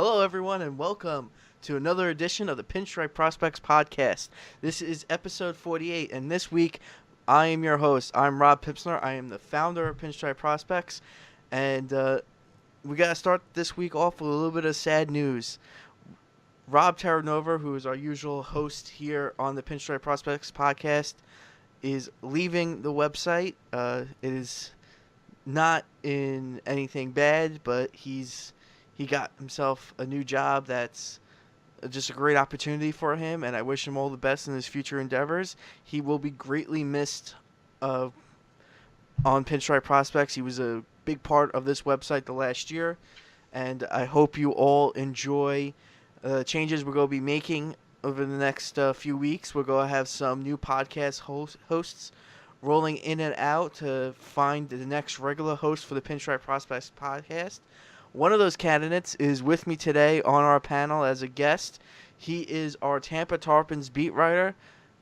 Hello, everyone, and welcome to another edition of the Pinstriped Prospects Podcast. This is episode 48, and this week I am your host. I'm Rob Pipsner. I am the founder of Pinstriped Prospects, and we got to start this week off with a little bit of sad news. Rob Terranova, who is our usual host here on the Pinstriped Prospects Podcast, is leaving the website. It is not in anything bad, but he got himself a new job that's just a great opportunity for him, and I wish him all the best in his future endeavors. He will be greatly missed on Pinstripe Prospects. He was a big part of this website the last year, and I hope you all enjoy the changes we're going to be making over the next few weeks. We're going to have some new podcast hosts rolling in and out to find the next regular host for the Pinstripe Prospects Podcast. One of those candidates is with me today on our panel as a guest. He is our Tampa Tarpons beat writer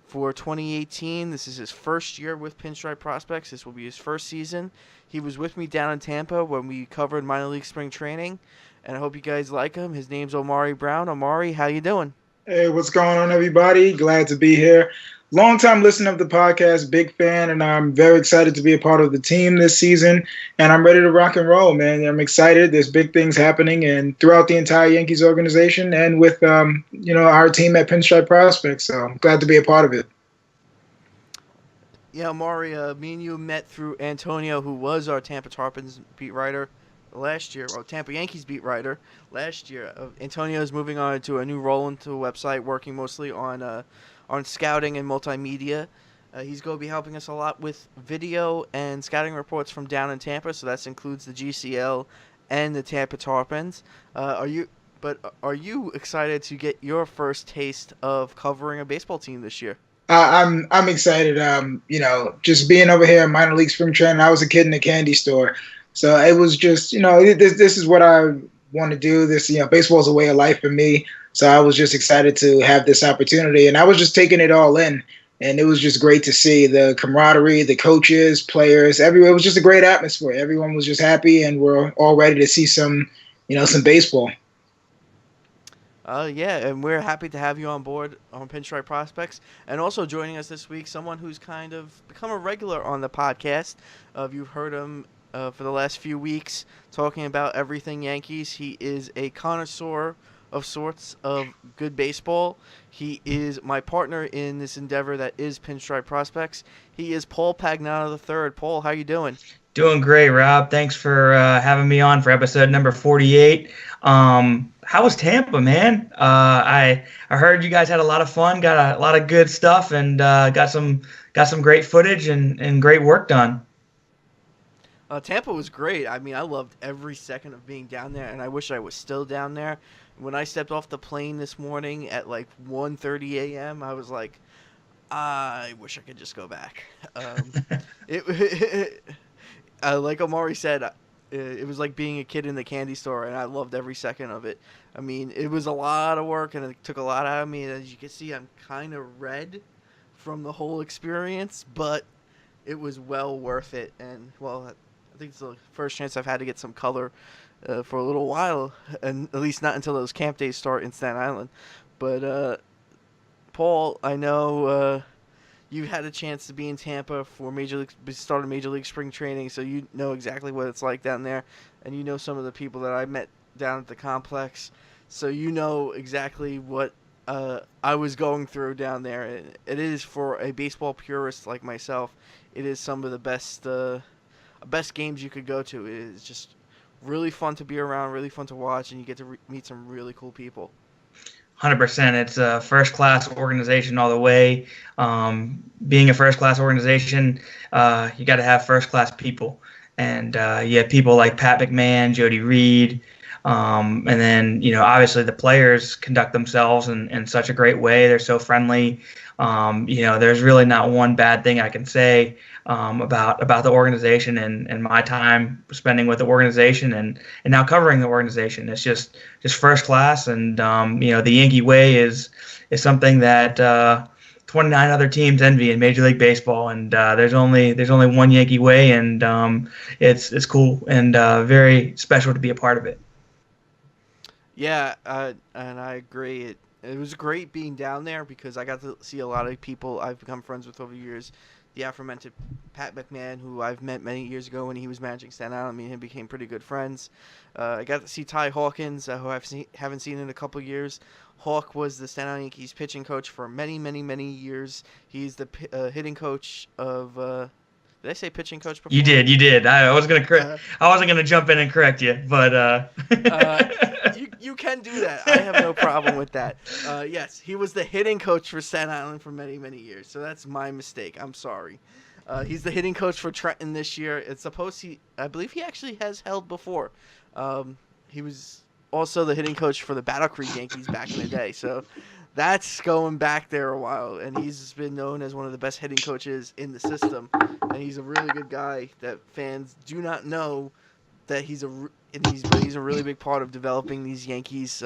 for 2018. This is his first year with Pinstripe Prospects. This will be his first season. He was with me down in Tampa when we covered minor league spring training, and I hope you guys like him. His name's Omari Brown. Omari, how you doing? Hey, what's going on, everybody? Glad to be here. Long-time listener of the podcast, big fan, and I'm very excited to be a part of the team this season, and I'm ready to rock and roll, man. I'm excited. There's big things happening and throughout the entire Yankees organization and with, our team at Pinstripe Prospects, so I'm glad to be a part of it. Yeah, Omari, me and you met through Antonio, who was our Tampa Tarpons beat writer last year, or Tampa Yankees beat writer last year. Antonio is moving on to a new role into the website, working mostly on scouting and multimedia. He's going to be helping us a lot with video and scouting reports from down in Tampa, so that includes the GCL and the Tampa Tarpons. Are you excited to get your first taste of covering a baseball team this year? I'm excited. Just being over here in minor league spring training, I was a kid in a candy store. So it was just, this is what I want to do. This, baseball is a way of life for me. So I was just excited to have this opportunity, and I was just taking it all in. And it was just great to see the camaraderie, the coaches, players, everywhere. It was just a great atmosphere. Everyone was just happy, and we're all ready to see some baseball. Yeah, and we're happy to have you on board on Pinstripe Prospects. And also joining us this week, someone who's kind of become a regular on the podcast. You've heard him for the last few weeks talking about everything Yankees. He is a connoisseur of sorts of good baseball. He is my partner in this endeavor that is Pinstripe Prospects. He is Paul Pagnotta III. Paul, how you doing? Doing great, Rob. Thanks for having me on for episode number 48. How was Tampa, man? I heard you guys had a lot of fun, got a lot of good stuff, and got some great footage and great work done. Tampa was great. I mean, I loved every second of being down there, and I wish I was still down there. When I stepped off the plane this morning at like 1:30 a.m., I was like, I wish I could just go back. Like Omari said, it was like being a kid in the candy store, and I loved every second of it. I mean, it was a lot of work, and it took a lot out of me. And as you can see, I'm kind of red from the whole experience, but it was well worth it. And, well, I think it's the first chance I've had to get some color for a little while, and at least not until those camp days start in Staten Island. But, Paul, I know you've had a chance to be in Tampa for start of Major League spring training, so you know exactly what it's like down there, and you know some of the people that I met down at the complex, so you know exactly what I was going through down there. It is, for a baseball purist like myself, it is some of the best games you could go to. It is just really fun to be around, really fun to watch, and you get to meet some really cool people. 100%. It's a first-class organization all the way. Being a first-class organization, you got to have first-class people. And you have people like Pat McMahon, Jody Reed, and then, obviously the players conduct themselves in such a great way. They're so friendly. There's really not one bad thing I can say about the organization and my time spending with the organization and now covering the organization. It's just first class, and the Yankee way is something that 29 other teams envy in Major League Baseball, and there's only one Yankee way, and it's cool and very special to be a part of it. Yeah, and I agree. It was great being down there because I got to see a lot of people I've become friends with over the years. The aforementioned Pat McMahon, who I've met many years ago when he was managing Staten Island, me and him became pretty good friends. I got to see Ty Hawkins, who haven't seen in a couple years. Hawk was the Staten Island Yankees pitching coach for many, many, many years. He's the hitting coach of. Did I say pitching coach before? You did. I wasn't gonna jump in and correct you, but you can do that. I have no problem with that. Yes, he was the hitting coach for Staten Island for many, many years. So that's my mistake. I'm sorry. He's the hitting coach for Trenton this year. I believe he actually has held before. He was also the hitting coach for the Battle Creek Yankees back in the day. So that's going back there a while, and he's been known as one of the best hitting coaches in the system. And he's a really good guy that fans do not know that he's a really big part of developing these Yankees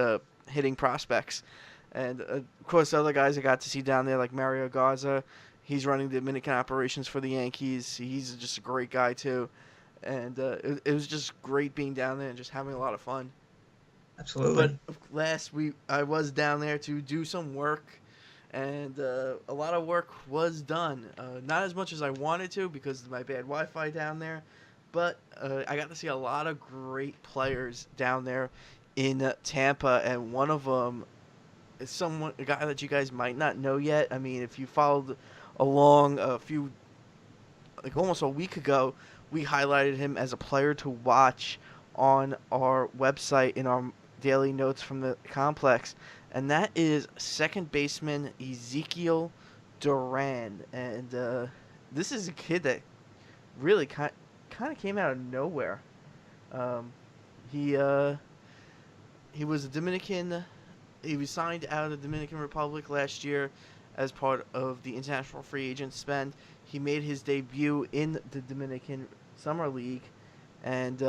hitting prospects. And of course, other guys I got to see down there like Mario Garza. He's running the Dominican operations for the Yankees. He's just a great guy too. And it was just great being down there and just having a lot of fun. Absolutely. But I was down there to do some work, and a lot of work was done. Not as much as I wanted to because of my bad Wi-Fi down there, but I got to see a lot of great players down there in Tampa, and one of them is a guy that you guys might not know yet. I mean, if you followed along almost a week ago, we highlighted him as a player to watch on our website in our daily notes from the complex, and that is second baseman Ezekiel Duran. And this is a kid that really kind of came out of nowhere. He was a Dominican. He was signed out of the Dominican Republic last year as part of the international free agent spend. He made his debut in the Dominican Summer League, and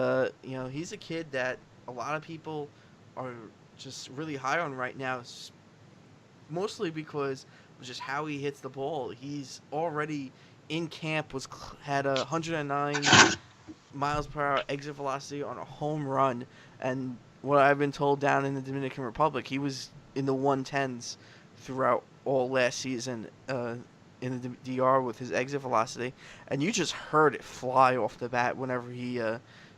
he's a kid that a lot of people are just really high on right now, mostly because of just how he hits the ball. He's already in camp had 109 miles per hour exit velocity on a home run, and what I've been told down in the Dominican Republic, he was in the 110s throughout all last season in the DR with his exit velocity, and you just heard it fly off the bat whenever he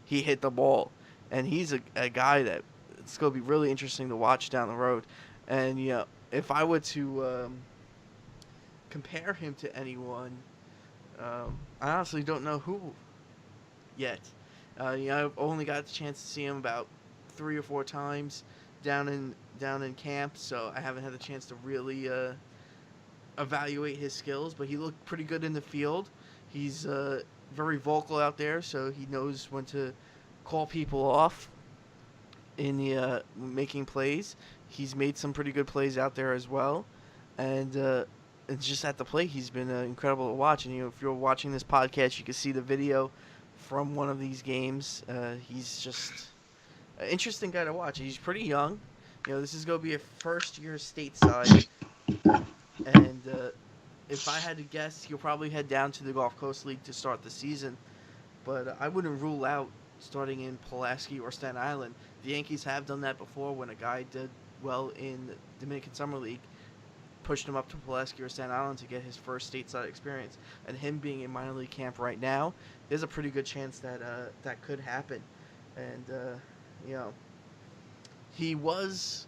hit the ball. And he's a guy that it's going to be really interesting to watch down the road. And if I were to compare him to anyone, I honestly don't know who yet. I've only got the chance to see him about 3 or 4 times down in camp, so I haven't had the chance to really evaluate his skills. But he looked pretty good in the field. He's very vocal out there, so he knows when to call people off in the making plays. He's made some pretty good plays out there as well, and it's just at the plate he's been incredible to watch. And if you're watching this podcast, you can see the video from one of these games. He's just an interesting guy to watch. He's pretty young. This is going to be a first year stateside, and if I had to guess, he'll probably head down to the Gulf Coast League to start the season. But I wouldn't rule out starting in Pulaski or Staten Island. The Yankees have done that before when a guy did well in the Dominican Summer League, pushed him up to Pulaski or Staten Island to get his first stateside experience. And him being in minor league camp right now, there's a pretty good chance that that could happen. And, he was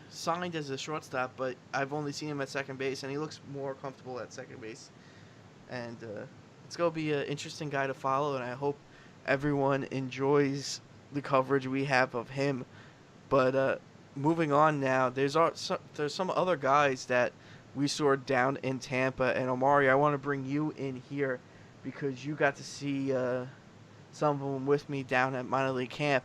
signed as a shortstop, but I've only seen him at second base, and he looks more comfortable at second base. And it's going to be an interesting guy to follow, and I hope everyone enjoys the coverage we have of him. But moving on now, there's some other guys that we saw down in Tampa. And Omari, I want to bring you in here because you got to see some of them with me down at minor league camp.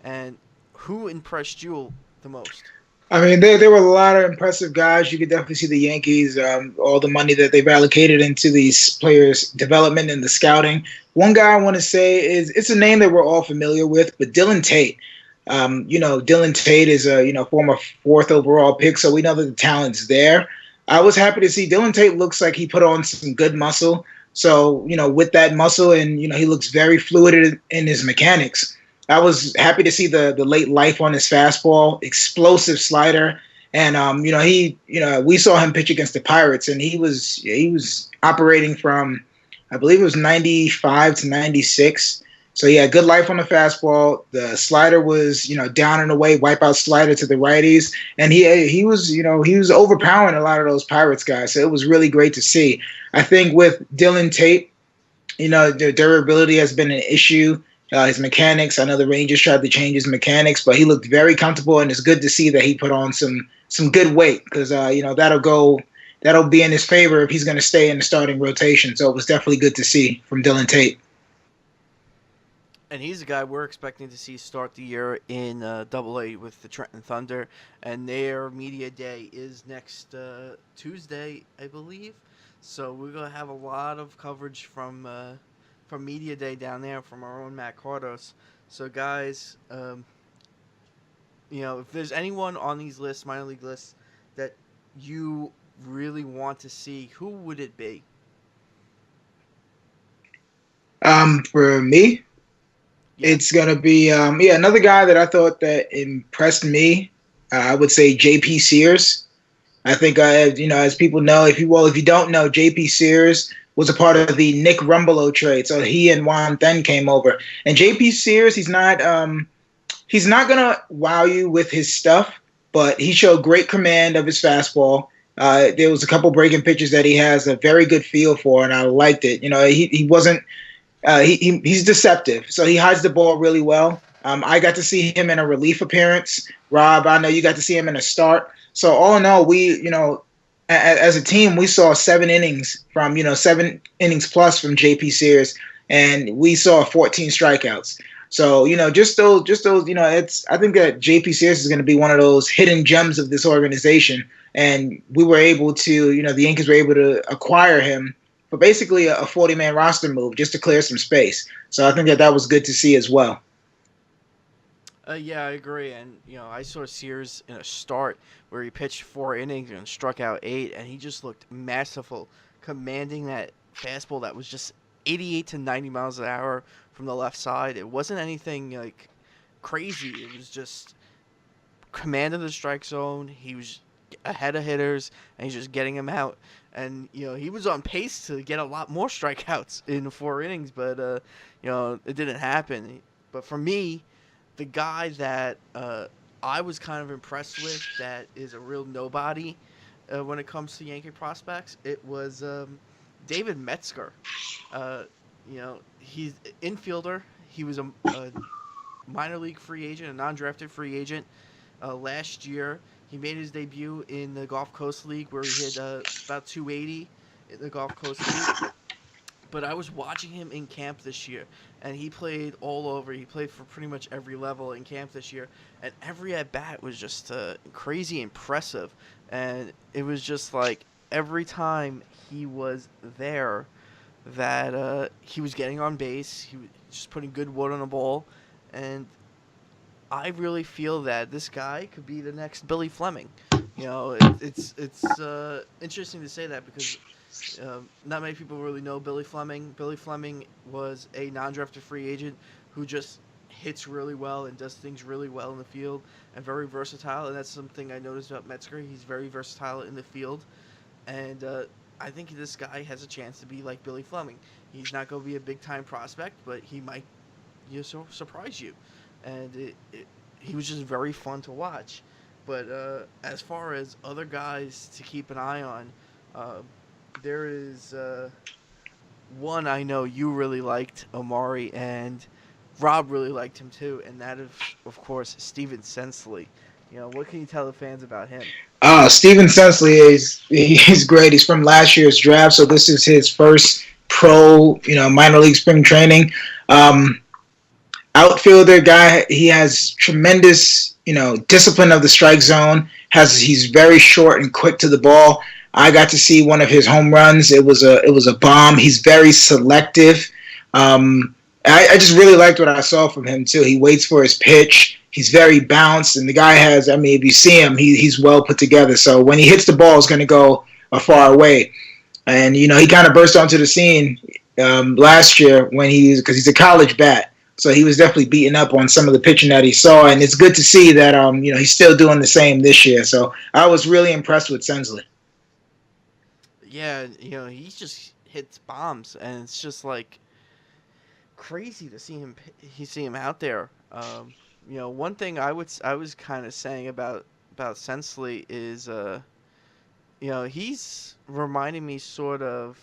And who impressed you the most? I mean, there were a lot of impressive guys. You could definitely see the Yankees, all the money that they've allocated into these players' development and the scouting. One guy I want to say it's a name that we're all familiar with, but Dylan Tate. Dylan Tate is a former 4th overall pick, so we know that the talent's there. I was happy to see Dylan Tate looks like he put on some good muscle. So with that muscle, and he looks very fluid in his mechanics. I was happy to see the late life on his fastball, explosive slider, and we saw him pitch against the Pirates, and he was operating from, I believe it was 95 to 96. So yeah, good life on the fastball. The slider was, down and away, wipeout slider to the righties, and he was overpowering a lot of those Pirates guys. So it was really great to see. I think with Dylan Tate, the durability has been an issue. His mechanics, I know the Rangers tried to change his mechanics, but he looked very comfortable, and it's good to see that he put on some good weight because that'll be in his favor if he's going to stay in the starting rotation. So it was definitely good to see from Dylan Tate. And he's a guy we're expecting to see start the year in Double-A with the Trenton Thunder, and their media day is next Tuesday, I believe. So we're gonna have a lot of coverage from media day down there from our own Matt Cardos. So guys, if there's anyone on these lists, minor league lists, that you really want to see, who would it be? For me, it's gonna be another guy that I thought that impressed me. I would say J.P. Sears. I think as people know, if you don't know, J.P. Sears was a part of the Nick Rumbelow trade. So he and Juan Then came over. And J.P. Sears, he's not gonna wow you with his stuff, but he showed great command of his fastball. There was a couple breaking pitches that he has a very good feel for, and I liked it. He wasn't. He's deceptive, so he hides the ball really well. I got to see him in a relief appearance. Rob, I know you got to see him in a start. So all in all, we, as a team, we saw 7 innings plus from J.P. Sears, and we saw 14 strikeouts. So just those, I think that J.P. Sears is going to be one of those hidden gems of this organization, and we were able to, the Yankees were able to acquire him for basically a 40-man roster move just to clear some space. So I think that was good to see as well. Yeah, I agree. And, I saw Sears in a start where he pitched 4 innings and struck out 8, and he just looked masterful, commanding that fastball that was just 88 to 90 miles an hour from the left side. It wasn't anything, crazy. It was just command of the strike zone. He was ahead of hitters, and he's just getting them out. And, he was on pace to get a lot more strikeouts in 4 innings, but, it didn't happen. But for me, the guy that I was kind of impressed with that is a real nobody when it comes to Yankee prospects, it was David Metzger. He's an infielder. He was a minor league free agent, a non-drafted free agent last year. He made his debut in the Gulf Coast League where he hit about 280 in the Gulf Coast League. But I was watching him in camp this year, and he played all over. He played for pretty much every level in camp this year, and every at-bat was just crazy impressive. And it was just like every time he was there that he was getting on base, he was just putting good wood on the ball, and I really feel that this guy could be the next Billy Fleming. It's interesting to say that because not many people really know Billy Fleming. Billy Fleming was a non-drafted free agent who just hits really well and does things really well in the field and very versatile. And that's something I noticed about Metzger. He's very versatile in the field. And I think this guy has a chance to be like Billy Fleming. He's not going to be a big-time prospect, but he might surprise you. And he was just very fun to watch. But as far as other guys to keep an eye on, there is one I know you really liked, Omari, and Rob really liked him too, and that is, of course, Steven Sensley. What can you tell the fans about him? Steven Sensley he's great. He's from last year's draft, so this is his first pro, minor league spring training. Outfielder guy, he has tremendous, discipline of the strike zone. He's very short and quick to the ball. I got to see one of his home runs. It was a bomb. He's very selective. I just really liked what I saw from him too. He waits for his pitch. He's very bounced, and the guy has. if you see him, he's well put together. So when he hits the ball, it's going to go a far away. And he kind of burst onto the scene last year because he's a college bat. So he was definitely beating up on some of the pitching that he saw, and it's good to see that he's still doing the same this year. So I was really impressed with Sensley. Yeah, he just hits bombs, and it's just like crazy to see him out there. One thing I was kind of saying about Sensley is he's reminding me sort of.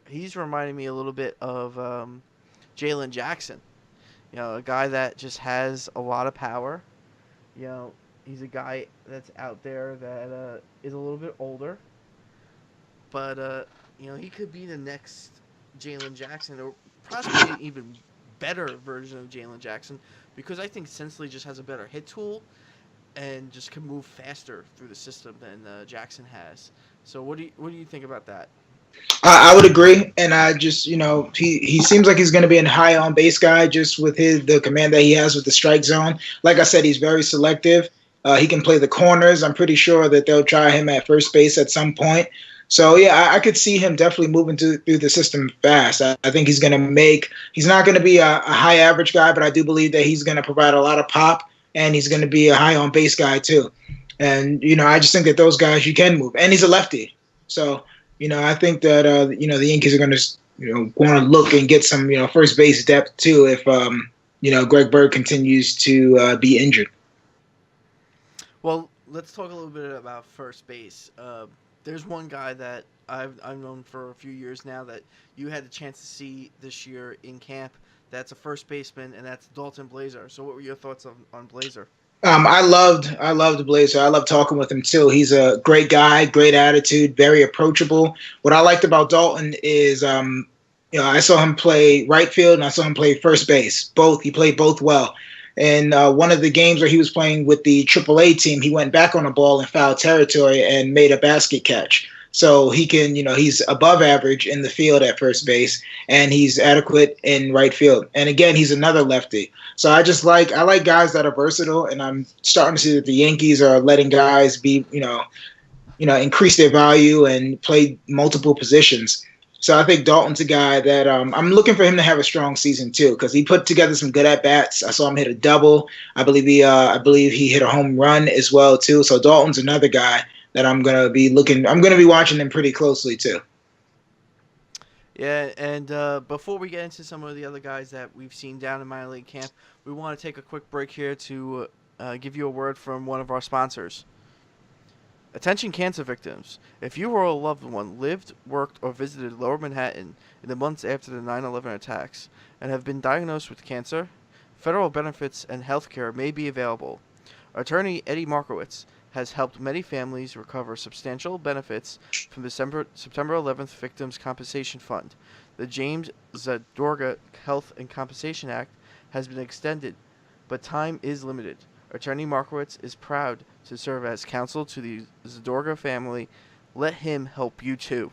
He's reminding me a little bit of Jalen Jackson. A guy that just has a lot of power. He's a guy that's out there that is a little bit older, but he could be the next Jalen Jackson, or possibly an even better version of Jalen Jackson, because I think Sensley just has a better hit tool and just can move faster through the system than Jackson has. So what do you think about that? I would agree, and I just he seems like he's going to be a high on base guy just with the command that he has with the strike zone. Like I said, he's very selective. He can play the corners. I'm pretty sure that they'll try him at first base at some point. So yeah, I could see him definitely moving through the system fast. I think he's going to he's not going to be a high average guy, but I do believe that he's going to provide a lot of pop, and he's going to be a high on base guy too. And I just think that those guys you can move, and he's a lefty, so. I think that the Yankees are going to want to look and get some first base depth too if Greg Bird continues to be injured. Well, let's talk a little bit about first base. There's one guy that I've known for a few years now that you had the chance to see this year in camp. That's a first baseman, and that's Dalton Blazer. So, what were your thoughts on Blazer? I loved Blazer. I love talking with him too. He's a great guy, great attitude, very approachable. What I liked about Dalton is, I saw him play right field and I saw him play first base. He played both well. And one of the games where he was playing with the AAA team, he went back on a ball in foul territory and made a basket catch. So he can, he's above average in the field at first base, and he's adequate in right field. And again, he's another lefty. So I like guys that are versatile, and I'm starting to see that the Yankees are letting guys be, increase their value and play multiple positions. So I think Dalton's a guy that I'm looking for him to have a strong season too, because he put together some good at bats. I saw him hit a double. I believe he hit a home run as well too. So Dalton's another guy that I'm going to be watching him pretty closely too. Yeah, and before we get into some of the other guys that we've seen down in minor league camp, we want to take a quick break here to give you a word from one of our sponsors. Attention cancer victims. If you or a loved one lived, worked, or visited Lower Manhattan in the months after the 9/11 attacks and have been diagnosed with cancer, federal benefits and health care may be available. Attorney Eddie Markowitz has helped many families recover substantial benefits from the September 11th Victims Compensation Fund. The James Zadorga Health and Compensation Act has been extended, but time is limited. Attorney Markowitz is proud to serve as counsel to the Zadorga family. Let him help you too.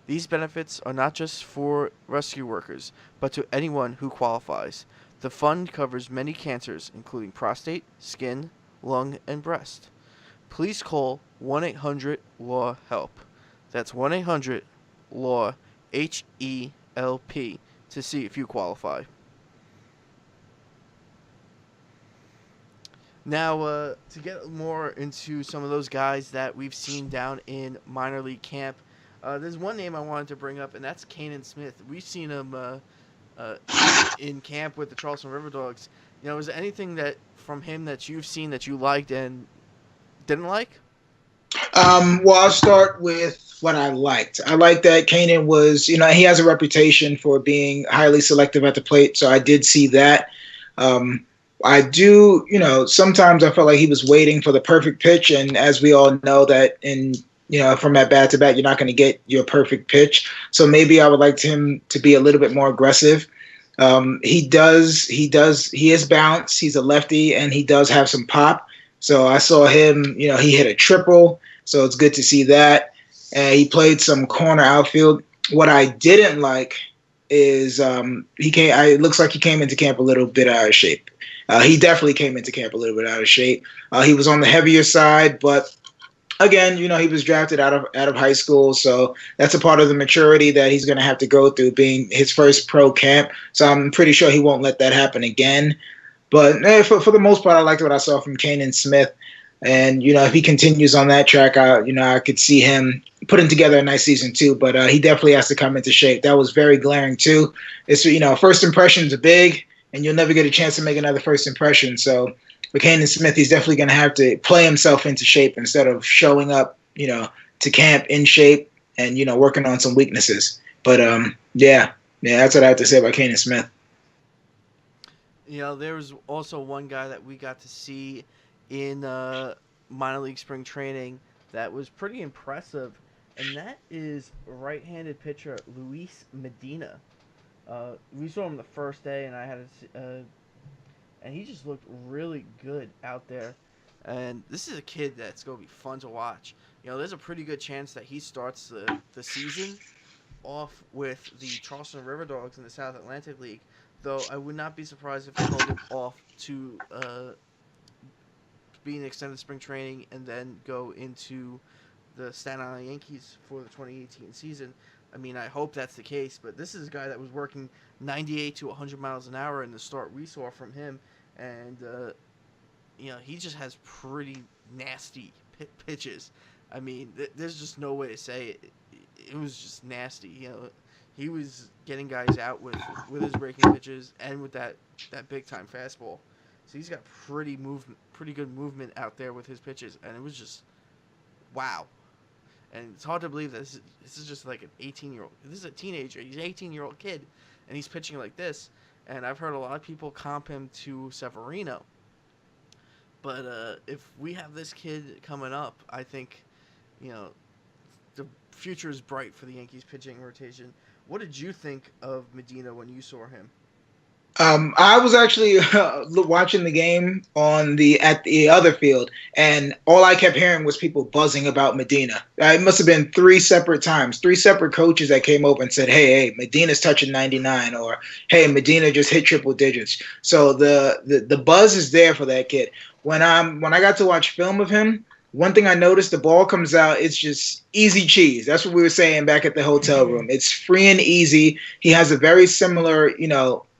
These benefits are not just for rescue workers, but to anyone who qualifies. The fund covers many cancers, including prostate, skin, lung, and breast. Please call 1-800-LAW-HELP. That's 1-800-LAW-HELP to see if you qualify. Now, to get more into some of those guys that we've seen down in minor league camp, there's one name I wanted to bring up, and that's Kanan Smith. We've seen him in camp with the Charleston River Dogs. Is there anything from him that you've seen that you liked and didn't like? Well, I'll start with what I liked. I like that Kanan was, he has a reputation for being highly selective at the plate, so I did see that. I do, sometimes I felt like he was waiting for the perfect pitch, and as we all know that from that bat to bat, you're not going to get your perfect pitch. So maybe I would like him to be a little bit more aggressive. He is bounce. He's a lefty, and he does have some pop. So I saw him, he hit a triple. So it's good to see that. And he played some corner outfield. What I didn't like is it looks like he came into camp a little bit out of shape. He definitely came into camp a little bit out of shape. He was on the heavier side, but again, he was drafted out of high school, so that's a part of the maturity that he's going to have to go through, being his first pro camp. So I'm pretty sure he won't let that happen again. But for the most part, I liked what I saw from Kanan Smith. And, if he continues on that track, I could see him putting together a nice season too. But he definitely has to come into shape. That was very glaring too. It's, first impressions are big, and you'll never get a chance to make another first impression. So for Kanan Smith, he's definitely going to have to play himself into shape instead of showing up, to camp in shape and, working on some weaknesses. But, yeah, that's what I have to say about Kanan Smith. There was also one guy that we got to see in minor league spring training that was pretty impressive, and that is right-handed pitcher Luis Medina. We saw him the first day, and and he just looked really good out there. And this is a kid that's going to be fun to watch. There's a pretty good chance that he starts the season off with the Charleston River Dogs in the South Atlantic League, though I would not be surprised if they hold him off to be in extended spring training and then go into the Staten Island Yankees for the 2018 season. I mean, I hope that's the case, but this is a guy that was working 98 to 100 miles an hour in the start we saw from him, and he just has pretty nasty pitches. I mean, there's just no way to say it. It was just nasty. He was getting guys out with his breaking pitches and with that big time fastball. So he's got pretty good movement out there with his pitches, and it was just wow. And it's hard to believe that this is just like an 18-year-old. This is a teenager. He's an 18-year-old kid, and he's pitching like this. And I've heard a lot of people comp him to Severino. But if we have this kid coming up, I think, the future is bright for the Yankees pitching rotation. What did you think of Medina when you saw him? I was actually watching the game at the other field, and all I kept hearing was people buzzing about Medina. It must have been three separate coaches that came over and said, hey, Medina's touching 99, or hey, Medina just hit triple digits. So the buzz is there for that kid. When I got to watch film of him, one thing I noticed, the ball comes out, it's just easy cheese. That's what we were saying back at the hotel room. It's free and easy. He has a very similar,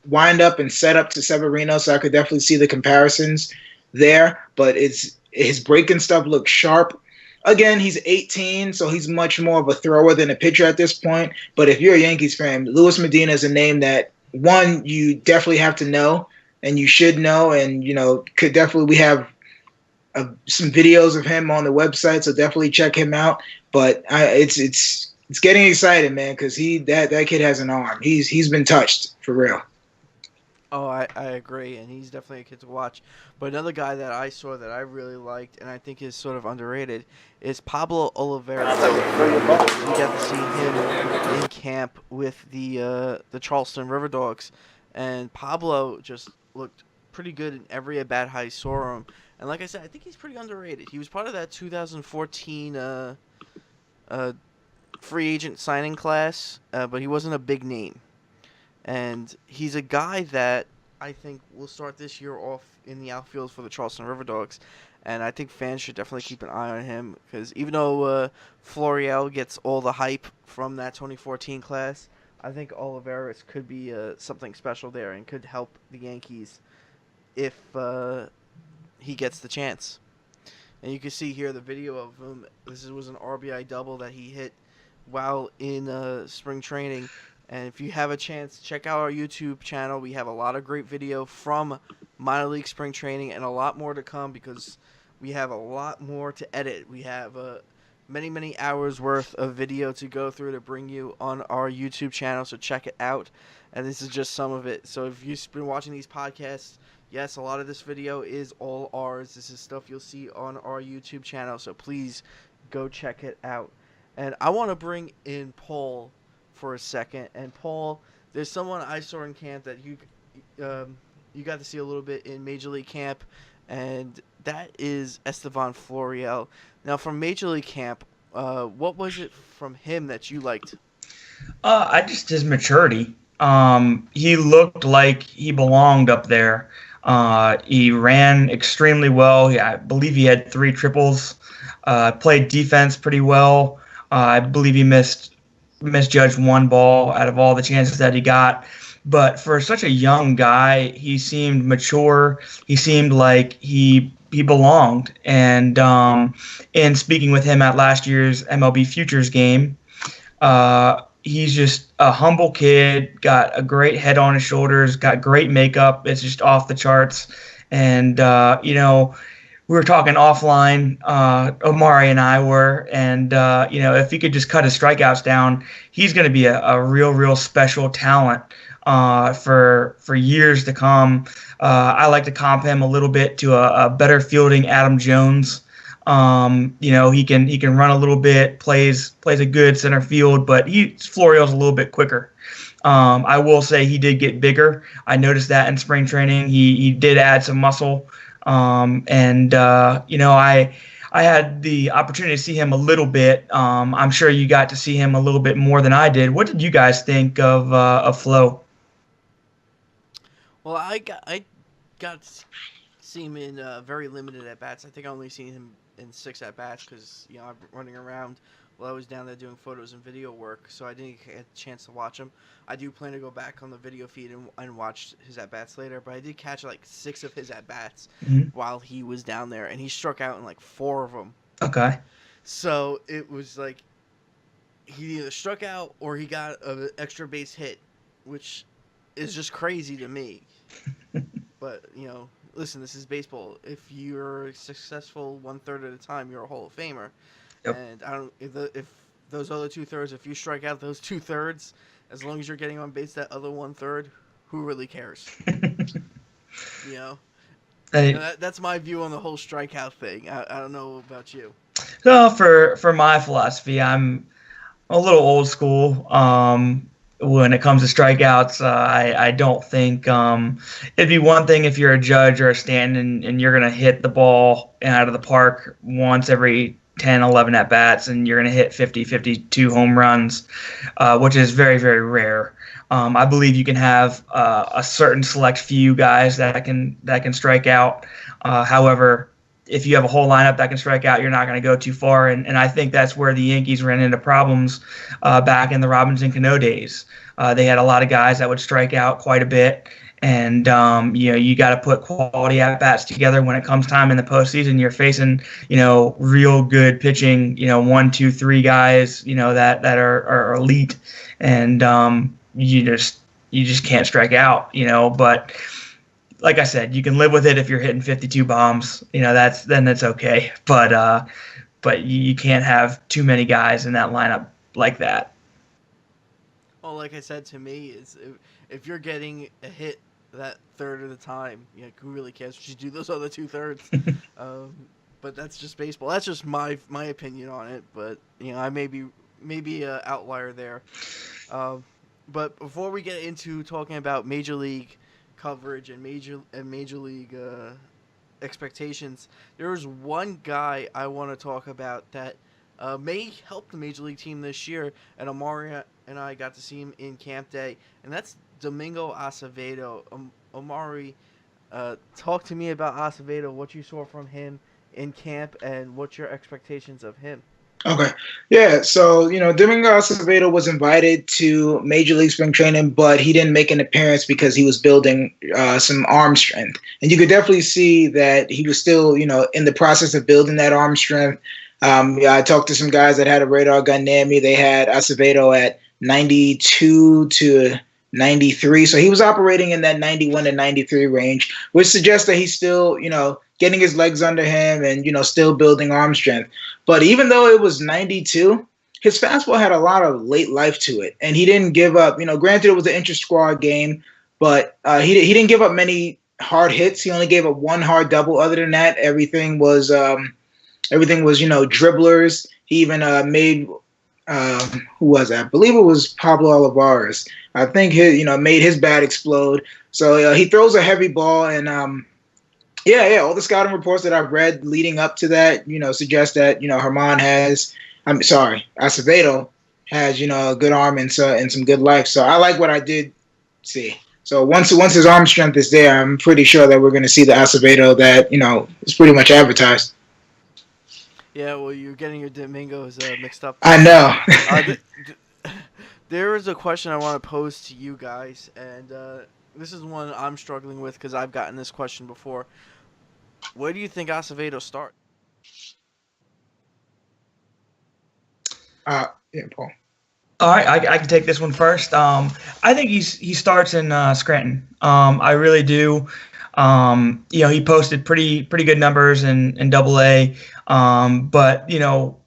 wind up and set up to Severino, so I could definitely see the comparisons there. But his breaking stuff looks sharp. Again, he's 18, so he's much more of a thrower than a pitcher at this point. But if you're a Yankees fan, Luis Medina is a name that, one, you definitely have to know, and you should know, and could definitely, we have some videos of him on the website, so definitely check him out. But it's getting exciting, man, because that kid has an arm. He's been touched for real. Oh, I agree, and he's definitely a kid to watch. But another guy that I saw that I really liked, and I think is sort of underrated, is Pablo Olivares. We got to see him in camp with the Charleston River Dogs, and Pablo just looked pretty good in every at-bat I saw him. And like I said, I think he's pretty underrated. He was part of that 2014 free agent signing class, but he wasn't a big name. And he's a guy that I think will start this year off in the outfield for the Charleston River Dogs. And I think fans should definitely keep an eye on him, because even though Florial gets all the hype from that 2014 class, I think Olivares could be something special there and could help the Yankees if he gets the chance. And you can see here the video of him. This was an RBI double that he hit while in spring training. And if you have a chance, check out our YouTube channel. We have a lot of great video from minor league spring training and a lot more to come, because we have a lot more to edit. We have many hours worth of video to go through to bring you on our YouTube channel, so check it out. And this is just some of it. So if you've been watching these podcasts, yes, a lot of this video is all ours. This is stuff you'll see on our YouTube channel, so please go check it out. And I want to bring in Paul for a second. And Paul, there's someone I saw in camp that you got to see a little bit in Major League Camp, and that is Estevan Florial. Now, from Major League Camp, what was it from him that you liked? His maturity. He looked like he belonged up there. He ran extremely well. I believe he had 3 triples. Played defense pretty well. I believe he misjudged 1 ball out of all the chances that he got. But for such a young guy, he seemed mature. He seemed like he belonged. And in speaking with him at last year's MLB Futures game, he's just a humble kid, got a great head on his shoulders, got great makeup. It's just off the charts. And, we were talking offline, Omari and I were, and, if he could just cut his strikeouts down, he's going to be a real special talent for years to come. I like to comp him a little bit to a better fielding Adam Jones. He can run a little bit, plays a good center field, but Florio's a little bit quicker. I will say he did get bigger. I noticed that in spring training. He did add some muscle. I had the opportunity to see him a little bit. I'm sure you got to see him a little bit more than I did. What did you guys think of Flo? Well, I got to see him in very limited at bats. I think I only seen him in 6 at bats because I'm running around while I was down there doing photos and video work, so I didn't get a chance to watch him. I do plan to go back on the video feed and watch his at bats later, but I did catch like 6 of his at bats while he was down there, and he struck out in like 4 of them. Okay. So it was like he either struck out or he got an extra base hit, which is just crazy to me. But listen, this is baseball. If you're successful 1/3 of the time, you're a Hall of Famer. Yep. And if those other 2/3, if you strike out those 2/3, as long as you're getting on base that other 1/3, who really cares? That's my view on the whole strikeout thing. I don't know about you. So for my philosophy, I'm a little old school. When it comes to strikeouts, I don't think it'd be one thing if you're a judge or a stand and you're going to hit the ball out of the park once every 10, 11 at-bats, and you're going to hit 50, 52 home runs, which is very, very rare. I believe you can have a certain select few guys that can strike out. However, if you have a whole lineup that can strike out, you're not going to go too far. And I think that's where the Yankees ran into problems back in the Robinson Cano days. They had a lot of guys that would strike out quite a bit. And, you got to put quality at-bats together when it comes time in the postseason. You're facing, real good pitching, 1, 2, 3 guys, that are elite. And you just can't strike out, But like I said, you can live with it if you're hitting 52 bombs. That's okay. But you can't have too many guys in that lineup like that. Well, like I said, to me, if you're getting a hit that 1/3 of the time, who really cares what you do those other 2/3? But that's just baseball. That's just my opinion on it. But I may be an outlier there. But before we get into talking about Major League coverage and Major League expectations, there is one guy I want to talk about that may help the Major League team this year, and Omari and I got to see him in camp day, and that's Domingo Acevedo. Omari, talk to me about Acevedo, what you saw from him in camp, and what's your expectations of him. Okay. Yeah. So, Domingo Acevedo was invited to Major League Spring Training, but he didn't make an appearance because he was building some arm strength. And you could definitely see that he was still, in the process of building that arm strength. I talked to some guys that had a radar gun near me. They had Acevedo at 92 to 93. So he was operating in that 91 to 93 range, which suggests that he's still, getting his legs under him and, still building arm strength. But even though it was 92, his fastball had a lot of late life to it. And he didn't give up, granted it was an inter-squad game, but he didn't give up many hard hits. He only gave up 1 hard double. Other than that, everything was dribblers. He even made, who was that? I believe it was Pablo Olivares. I think made his bat explode. So he throws a heavy ball, and all the scouting reports that I've read leading up to that, suggest that Acevedo has a good arm and some good life. So I like what I did see. So once his arm strength is there, I'm pretty sure that we're going to see the Acevedo that is pretty much advertised. Yeah, well, you're getting your Domingos mixed up. I know. There is a question I want to pose to you guys, and this is one I'm struggling with because I've gotten this question before. Where do you think Acevedo start? Yeah, Paul. All right, I can take this one first. I think he starts in Scranton. I really do. He posted pretty good numbers in AA. But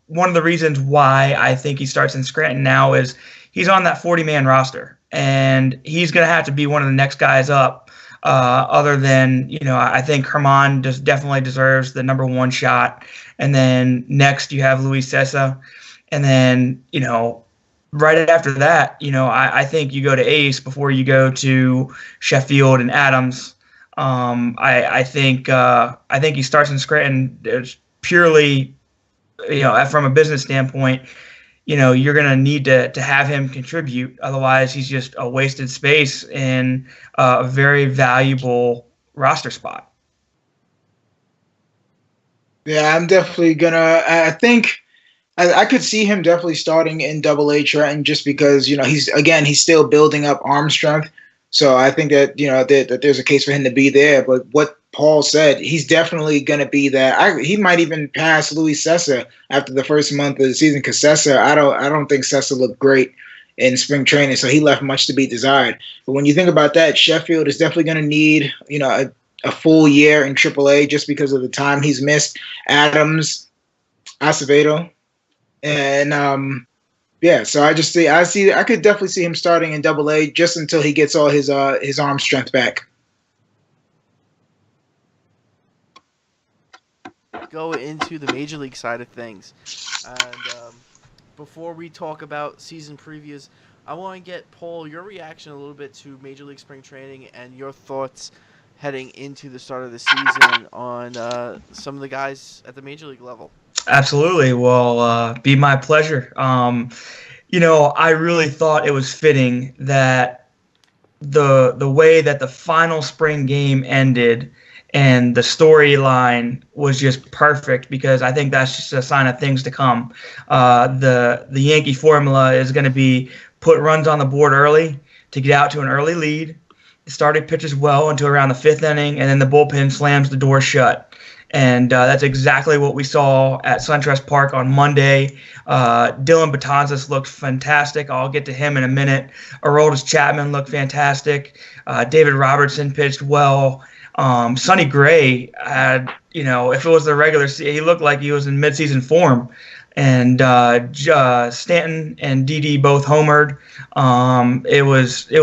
one of the reasons why I think he starts in Scranton now is he's on that 40-man roster, and he's going to have to be one of the next guys up. Other than I think Herman definitely deserves the number one shot, and then next you have Luis Cessa, and then right after that, I think you go to Ace before you go to Sheffield and Adams. I think he starts in Scranton. It's purely, from a business standpoint, you're going to need to have him contribute. Otherwise, he's just a wasted space in a very valuable roster spot. Yeah, I'm definitely gonna. I think. I could see him definitely starting in AA Trenton just because he's still building up arm strength. So I think that that there's a case for him to be there. But what Paul said, he's definitely going to be there. He might even pass Luis Cessa after the first month of the season because Cessa, I don't think Cessa looked great in spring training, so he left much to be desired. But when you think about that, Sheffield is definitely going to need a full year in AAA just because of the time he's missed. Adams, Acevedo. And so I could definitely see him starting in AA just until he gets all his arm strength back. Go into the Major League side of things, and before we talk about season previews, I want to get Paul your reaction a little bit to Major League spring training and your thoughts heading into the start of the season on some of the guys at the Major League level. Absolutely. Well, be my pleasure. I really thought it was fitting that the way that the final spring game ended and the storyline was just perfect because I think that's just a sign of things to come. The Yankee formula is going to be put runs on the board early to get out to an early lead. The starting pitches well until around the fifth inning, and then the bullpen slams the door shut. And that's exactly what we saw at SunTrust Park on Monday. Dylan Betances looked fantastic. I'll get to him in a minute. Aroldis Chapman looked fantastic. David Robertson pitched well. Sonny Gray had, if it was the regular season, he looked like he was in midseason form. And Stanton and Didi both homered. It was that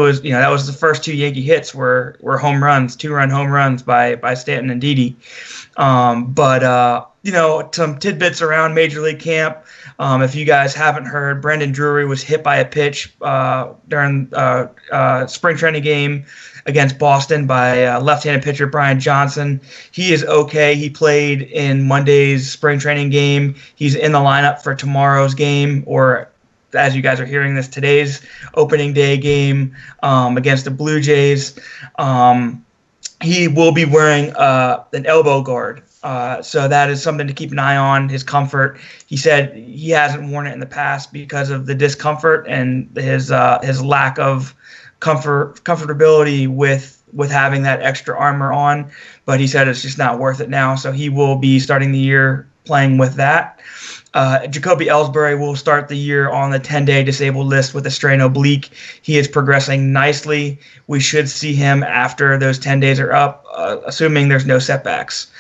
was the first two Yankee hits were home runs, 2-run home runs by Stanton and Didi. But some tidbits around Major League camp. If you guys haven't heard, Brandon Drury was hit by a pitch during spring training game against Boston by left-handed pitcher Brian Johnson. He is okay. He played in Monday's spring training game. He's in the lineup for tomorrow's game, or as you guys are hearing this, today's opening day game against the Blue Jays. He will be wearing an elbow guard. So that is something to keep an eye on, his comfort. He said he hasn't worn it in the past because of the discomfort and his lack of comfortability with having that extra armor on, but he said it's just not worth it now. So he will be starting the year playing with that. Jacoby Ellsbury will start the year on the 10-day disabled list with a strained oblique. He is progressing nicely. We should see him after those 10 days are up, assuming there's no setbacks.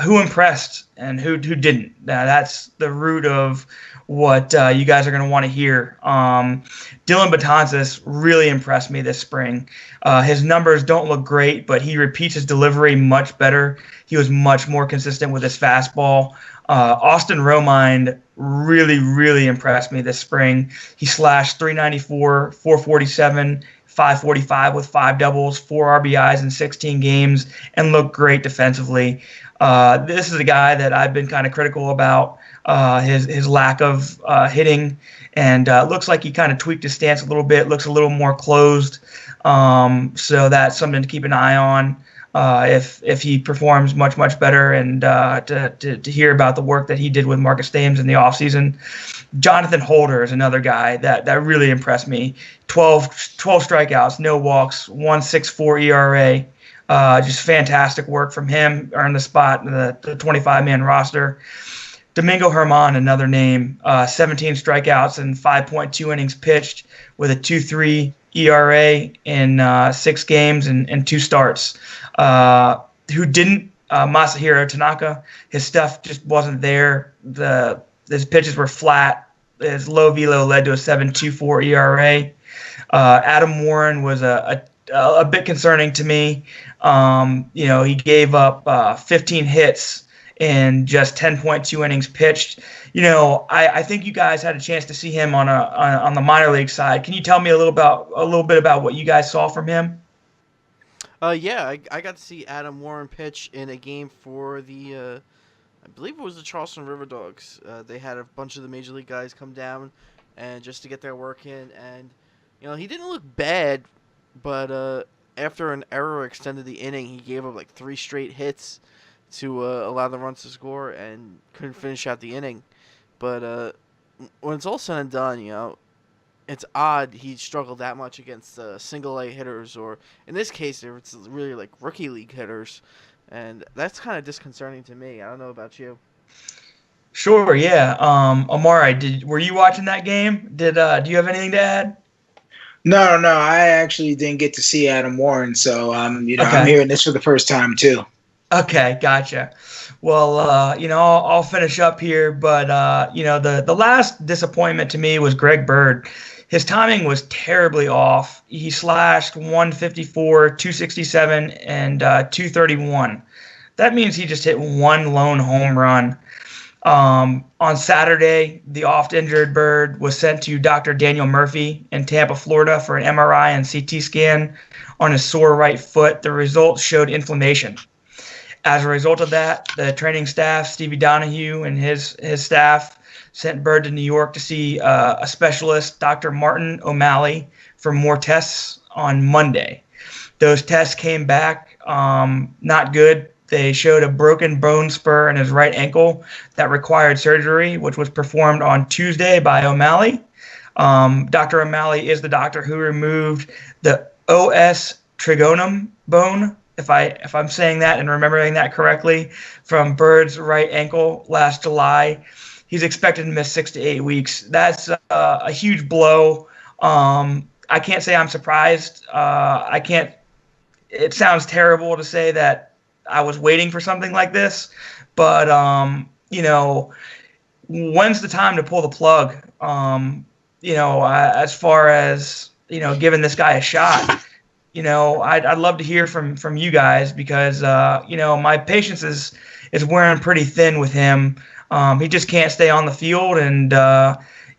Who impressed and who didn't? That's the root of what you guys are going to want to hear. Dylan Betances really impressed me this spring. His numbers don't look great, but he repeats his delivery much better. He was much more consistent with his fastball. Austin Romine really, really impressed me this spring. He slashed .394, .447, .545 with 5 doubles, 4 RBIs in 16 games, and looked great defensively. This is a guy that I've been kind of critical about his lack of hitting, and looks like he kind of tweaked his stance a little bit, looks a little more closed. So that's something to keep an eye on if he performs much better, and to hear about the work that he did with Marcus Thames in the offseason. Jonathan Holder is another guy that really impressed me. 12 strikeouts, no walks, 1.64 ERA. Just fantastic work from him. Earned the spot in the 25-man roster. Domingo Germán, another name, 17 strikeouts and 5.2 innings pitched with a 2.3 ERA in 6 games and 2 starts. Who didn't? Masahiro Tanaka. His stuff just wasn't there. His pitches were flat. His low velo led to a 7.24 ERA. Adam Warren was a bit concerning to me. He gave up 15 hits in just 10.2 innings pitched. I think you guys had a chance to see him on the minor league side. Can you tell me a little bit about what you guys saw from him? Yeah, I got to see Adam Warren pitch in a game for the, I believe it was the Charleston River Dogs. They had a bunch of the major league guys come down and just to get their work in, and he didn't look bad, but after an error extended the inning, he gave up like 3 straight hits to allow the runs to score and couldn't finish out the inning. But when it's all said and done, it's odd he struggled that much against single-A hitters, or in this case, it's really like rookie league hitters, and that's kind of disconcerting to me. I don't know about you. Sure, yeah. Amari, were you watching that game? Do you have anything to add? No. I actually didn't get to see Adam Warren, so Okay. I'm hearing this for the first time too. Okay, gotcha. Well, I'll finish up here, but the last disappointment to me was Greg Bird. His timing was terribly off. He slashed 154, 267, and 231. That means he just hit one lone home run. On Saturday, the oft-injured Bird was sent to Dr. Daniel Murphy in Tampa, Florida for an MRI and CT scan on his sore right foot. The results showed inflammation. As a result of that, the training staff, Stevie Donahue and his staff, sent Bird to New York to see a specialist, Dr. Martin O'Malley, for more tests on Monday. Those tests came back not good. They showed a broken bone spur in his right ankle that required surgery, which was performed on Tuesday by O'Malley. Dr. O'Malley is the doctor who removed the os trigonum bone, if I'm saying that and remembering that correctly, from Bird's right ankle last July. He's expected to miss 6 to 8 weeks. That's a huge blow. I can't say I'm surprised. It sounds terrible to say that I was waiting for something like this, but when's the time to pull the plug? As far as giving this guy a shot, I'd love to hear from you guys, because my patience is wearing pretty thin with him. He just can't stay on the field, and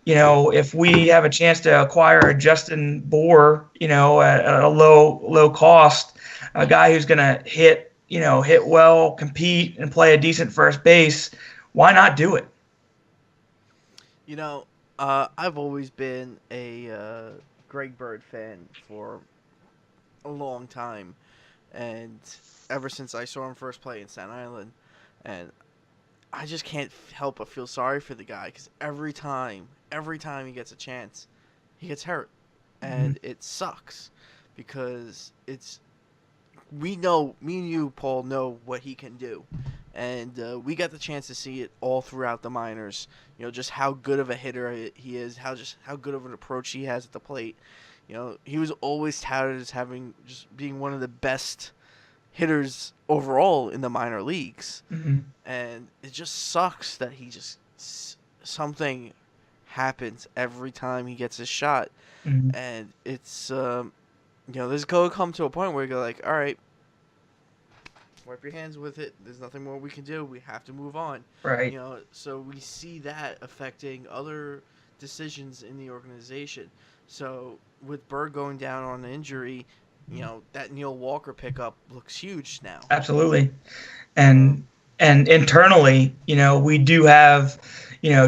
if we have a chance to acquire a Justin Bour, at a low cost, a guy who's going to hit well, compete, and play a decent first base, why not do it? I've always been a Greg Bird fan for a long time, and ever since I saw him first play in Staten Island, and I just can't help but feel sorry for the guy, because every time he gets a chance, he gets hurt, and it sucks, because me and you, Paul, know what he can do, and we got the chance to see it all throughout the minors. Just how good of a hitter he is, how good of an approach he has at the plate. He was always touted as being one of the best hitters overall in the minor leagues, and it just sucks that something happens every time he gets his shot, and it's there's going to come to a point where you go like, all right, wipe your hands with it. There's nothing more we can do. We have to move on. Right. So we see that affecting other decisions in the organization. So with Bird going down on an injury, that Neil Walker pickup looks huge now. Absolutely. And internally, we do have,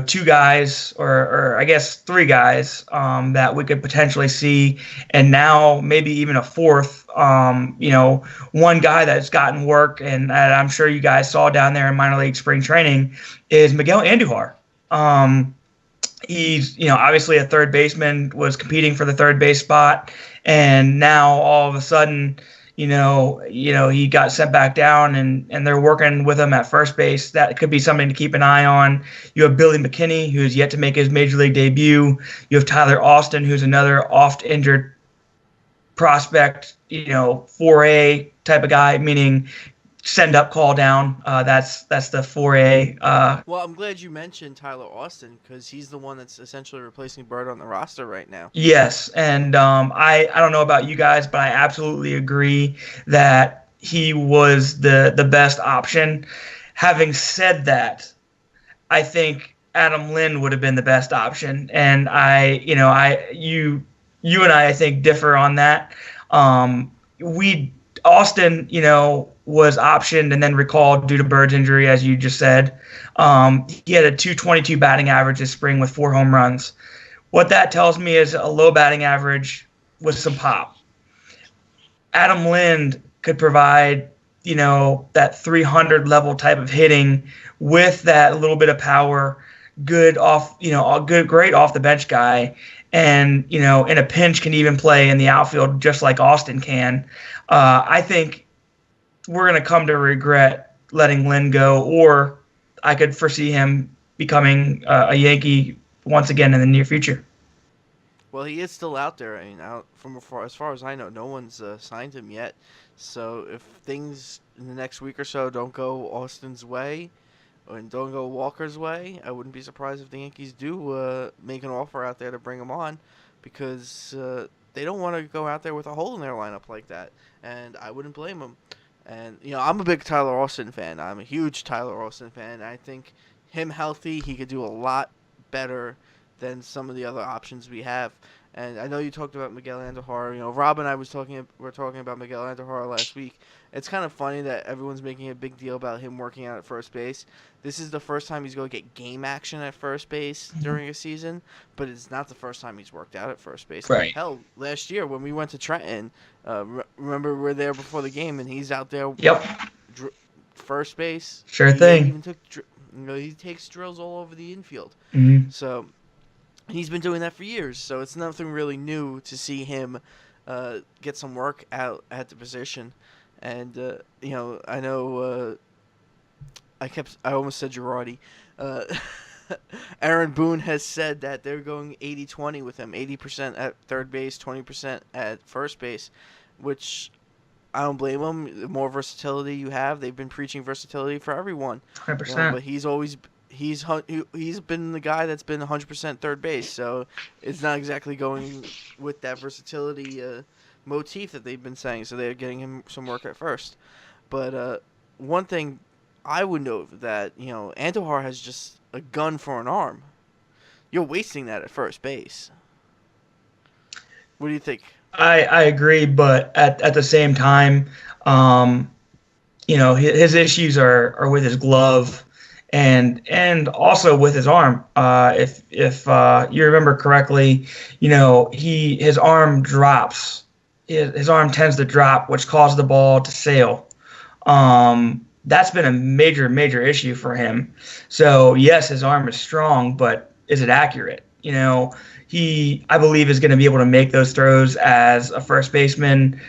two guys or I guess three guys that we could potentially see, and now maybe even a fourth. One guy that's gotten work, and I'm sure you guys saw down there in minor league spring training, is Miguel Andujar. He's, obviously a third baseman, was competing for the third base spot, and now all of a sudden, he got sent back down, and they're working with him at first base. That could be something to keep an eye on. You have Billy McKinney, who's yet to make his major league debut. You have Tyler Austin, who's another oft-injured prospect, 4A type of guy, meaning send up, call down. That's the 4A. Well, I'm glad you mentioned Tyler Austin, because he's the one that's essentially replacing Bird on the roster right now. Yes, and I don't know about you guys, but I absolutely agree that he was the best option. Having said that, I think Adam Lynn would have been the best option, and you and I think differ on that. Austin, was optioned and then recalled due to Bird's injury, as you just said. He had a .222 batting average this spring with 4 home runs. What that tells me is a low batting average with some pop. Adam Lind could provide, that 300 level type of hitting with that little bit of power, great off the bench guy, and, in a pinch can even play in the outfield just like Austin can. I think we're going to come to regret letting Lynn go, or I could foresee him becoming a Yankee once again in the near future. Well, he is still out there. As far as I know, no one's signed him yet. So if things in the next week or so don't go Austin's way and don't go Walker's way, I wouldn't be surprised if the Yankees do make an offer out there to bring him on, because they don't want to go out there with a hole in their lineup like that, and I wouldn't blame them. And, I'm a big Tyler Austin fan. I'm a huge Tyler Austin fan. I think him healthy, he could do a lot better than some of the other options we have. And I know you talked about Miguel Andujar. Rob and I were talking about Miguel Andujar last week. It's kind of funny that everyone's making a big deal about him working out at first base. This is the first time he's going to get game action at first base during a season, but it's not the first time he's worked out at first base. Right. Hell, last year when we went to Trenton, remember we were there before the game, and he's out there. Yep. First base. Sure thing. Even took, he takes drills all over the infield. Mm-hmm. So he's been doing that for years. So it's nothing really new to see him get some work out at the position. And I know I almost said Girardi. Aaron Boone has said that they're going 80-20 with him, 80% at third base, 20% at first base, which I don't blame him. The more versatility you have, they've been preaching versatility for everyone. 100%. But he's been the guy that's been 100% third base, so it's not exactly going with that versatility motif that they've been saying. So they're getting him some work at first. But one thing I would note that Andujar has just a gun for an arm. You're wasting that at first base. What do you think? I agree, but at the same time, his issues are with his glove and also with his arm. If you remember correctly, his arm drops. His arm tends to drop, which causes the ball to sail. That's been a major issue for him. So yes, his arm is strong, but is it accurate? He, I believe, is going to be able to make those throws as a first baseman,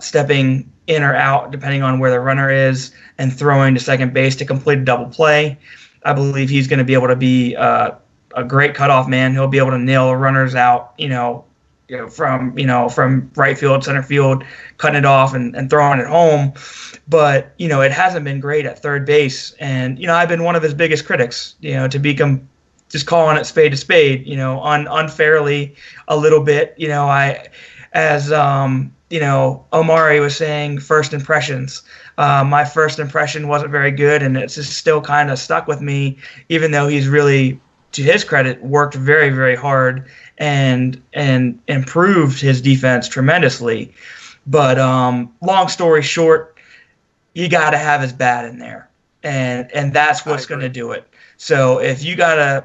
stepping in or out depending on where the runner is, and throwing to second base to complete a double play. I believe he's going to be able to be a great cutoff man. He'll be able to nail runners out, from right field, center field, cutting it off and throwing it home. But, it hasn't been great at third base. And, I've been one of his biggest critics, to become just calling it spade to spade, unfairly a little bit. Omari was saying, first impressions. My first impression wasn't very good, and it's just still kind of stuck with me, even though he's really to his credit, worked very, very hard and improved his defense tremendously. But long story short, you got to have his bat in there, and that's what's going to do it. So if you got to,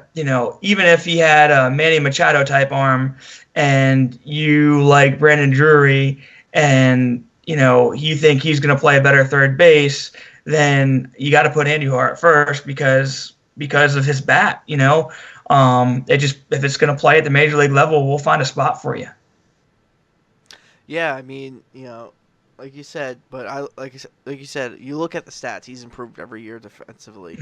even if he had a Manny Machado type arm and you like Brandon Drury and, you think he's going to play a better third base, then you got to put Andujar at first because of his bat, if it's going to play at the major league level, we'll find a spot for you. Yeah, I mean, like you said, but like you said, you look at the stats. He's improved every year defensively,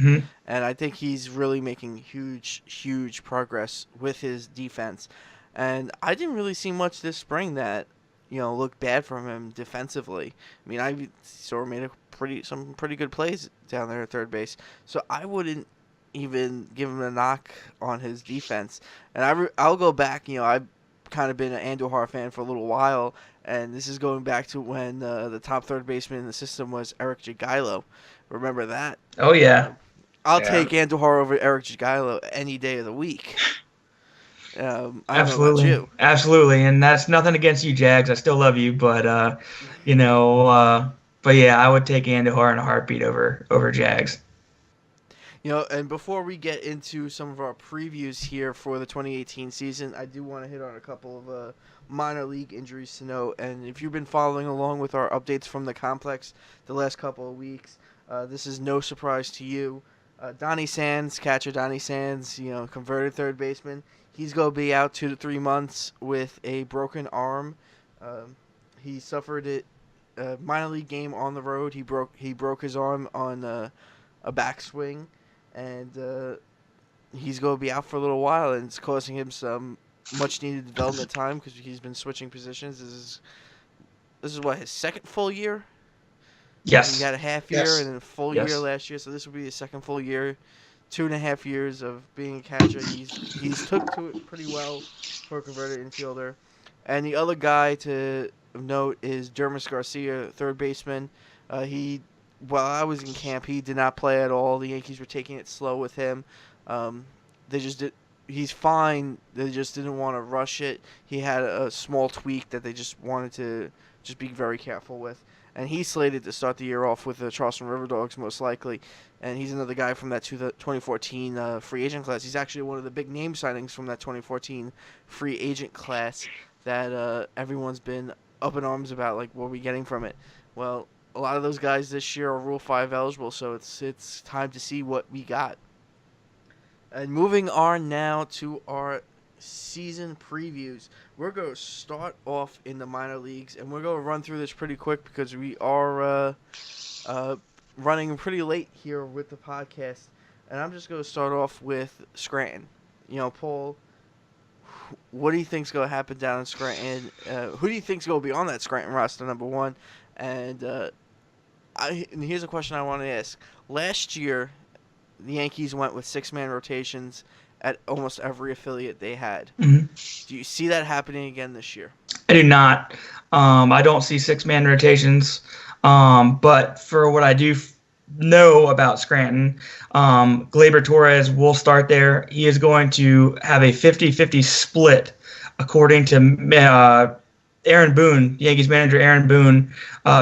and I think he's really making huge progress with his defense. And I didn't really see much this spring that looked bad from him defensively. I mean, I saw him made some pretty good plays down there at third base. So I wouldn't even give him a knock on his defense. And I'll go back. I've kind of been an Andujar fan for a little while. And this is going back to when the top third baseman in the system was Eric Jagielo. Remember that? Oh, yeah. I'll take Andujar over Eric Jagielo any day of the week. I don't know about you. Absolutely. And that's nothing against you, Jags. I still love you. But, but yeah, I would take Andujar in a heartbeat over Jags. And before we get into some of our previews here for the 2018 season, I do want to hit on a couple of minor league injuries to note. And if you've been following along with our updates from the complex the last couple of weeks, this is no surprise to you. Catcher Donnie Sands, converted third baseman. He's going to be out 2 to 3 months with a broken arm. He suffered a minor league game on the road. He broke his arm on a backswing. And he's going to be out for a little while, and it's causing him some much-needed development time because he's been switching positions. This is what, his second full year? Yes. He got a half year and then a full year last year, so this will be his second full year. 2.5 years of being a catcher. He's took to it pretty well for a converted infielder. And the other guy to note is Dermis Garcia, third baseman. While I was in camp, he did not play at all. The Yankees were taking it slow with him. He's fine. They just didn't want to rush it. He had a small tweak that they just wanted to just be very careful with. And he's slated to start the year off with the Charleston River Dogs most likely. And he's another guy from that 2014 free agent class. He's actually one of the big name signings from that 2014 free agent class that everyone's been up in arms about, like, what are we getting from it? Well, a lot of those guys this year are Rule 5 eligible, so it's time to see what we got. And moving on now to our season previews. We're going to start off in the minor leagues, and we're going to run through this pretty quick because we are running pretty late here with the podcast. And I'm just going to start off with Scranton. Paul, what do you think's going to happen down in Scranton? Who do you think's going to be on that Scranton roster, number one? And here's a question I want to ask. Last year, the Yankees went with 6-man rotations at almost every affiliate they had. Mm-hmm. Do you see that happening again this year? I do not. I don't see 6-man rotations. But for what I do know about Scranton, Gleyber Torres will start there. He is going to have a 50-50 split, according to Aaron Boone, Yankees manager Aaron Boone,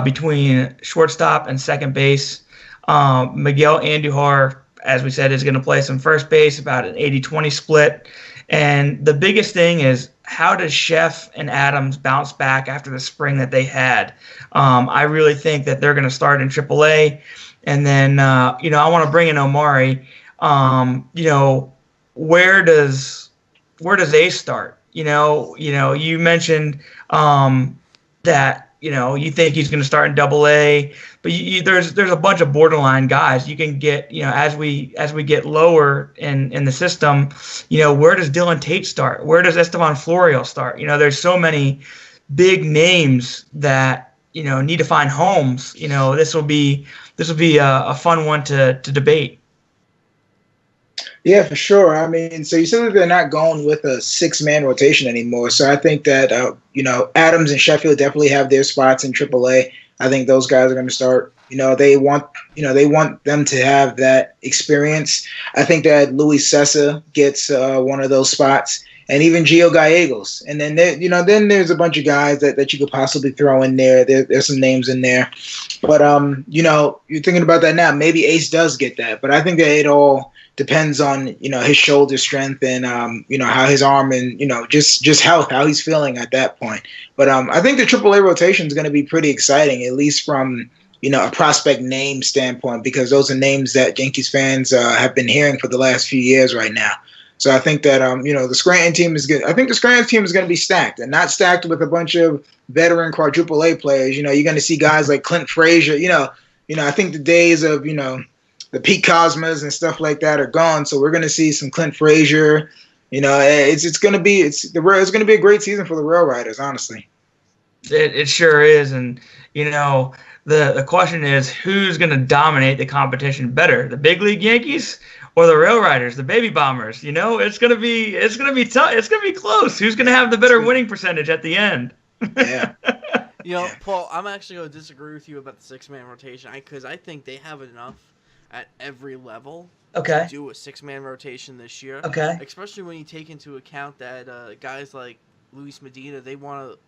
between shortstop and second base. Miguel Andujar, as we said, is going to play some first base, about an 80-20 split. And the biggest thing is, how does Sheff and Adams bounce back after the spring that they had? I really think that they're going to start in AAA. And then, I want to bring in Omari. Where does Ace start? You mentioned that you think he's going to start in AA, but there's a bunch of borderline guys you can get. As we get lower in the system, where does Dylan Tate start? Where does Esteban Florio start? There's so many big names that need to find homes. This will be a fun one to debate. Yeah, for sure. I mean, so you said that they're not going with a 6-man rotation anymore. So I think that, Adams and Sheffield definitely have their spots in AAA. I think those guys are going to start. They want them to have that experience. I think that Luis Sessa gets one of those spots, and even Gio Gallegos. And then then there's a bunch of guys that you could possibly throw in there. There's some names in there, but you're thinking about that now. Maybe Ace does get that, but I think that it all depends on his shoulder strength and how his arm and just health, how he's feeling at that point. But I think the AAA rotation is going to be pretty exciting, at least from a prospect name standpoint, because those are names that Yankees fans have been hearing for the last few years right now. So I think that the Scranton team is good. I think the Scranton team is going to be stacked, and not stacked with a bunch of veteran quadruple A players. You're going to see guys like Clint Frazier. I think the days of the Pete Cosmas and stuff like that are gone. So we're going to see some Clint Frazier. It's going to be a great season for the Rail Riders, honestly. It sure is, and the question is, who's going to dominate the competition better, the big league Yankees or the Rail Riders, the Baby Bombers? It's going to be tough. It's going to be close. Who's going to have the better winning percentage at the end? Yeah. Paul, I'm actually going to disagree with you about the 6-man rotation because I think they have enough at every level to do a 6-man rotation this year. Okay. Especially when you take into account that guys like Luis Medina, they want to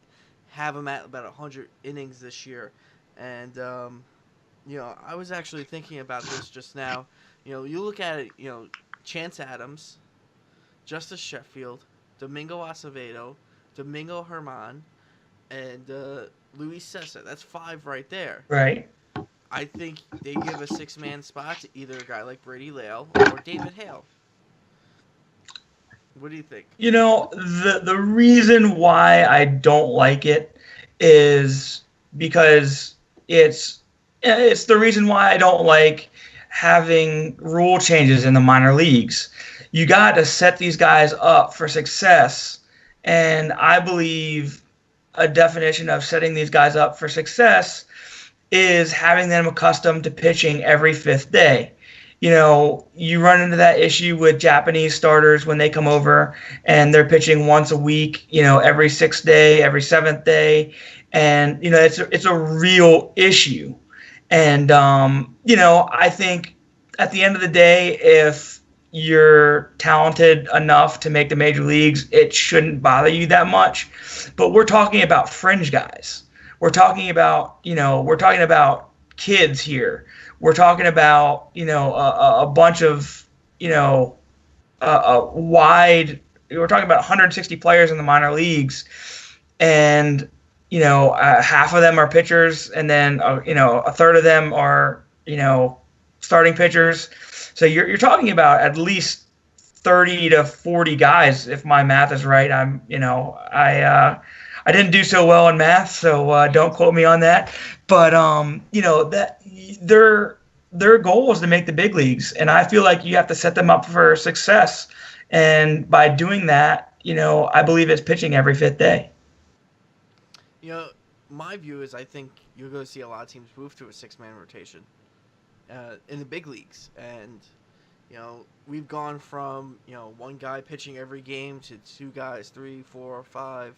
have him at about 100 innings this year. And, I was actually thinking about this just now. You look at it, Chance Adams, Justice Sheffield, Domingo Acevedo, Domingo Herman, and Luis Sessa. That's 5 right there. Right. I think they give a 6-man spot to either a guy like Brady Lale or David Hale. What do you think? The reason why I don't like it is because it's the reason why I don't like having rule changes in the minor leagues. You got to set these guys up for success, and I believe a definition of setting these guys up for success is having them accustomed to pitching every 5th day. You run into that issue with Japanese starters when they come over and they're pitching once a week, every 6th day, every 7th day. And, it's a real issue. And, I think at the end of the day, if you're talented enough to make the major leagues, it shouldn't bother you that much. But we're talking about fringe guys. We're talking about kids here. We're talking about, a bunch of, we're talking about 160 players in the minor leagues, and, half of them are pitchers, and then, a third of them are, starting pitchers. So you're talking about at least 30 to 40 guys, if my math is right. I didn't do so well in math, so don't quote me on that. But that their goal is to make the big leagues, and I feel like you have to set them up for success. And by doing that, I believe it's pitching every 5th day. My view is I think you're going to see a lot of teams move to a 6-man rotation in the big leagues, and we've gone from one guy pitching every game to 2 guys, 3, 4, 5.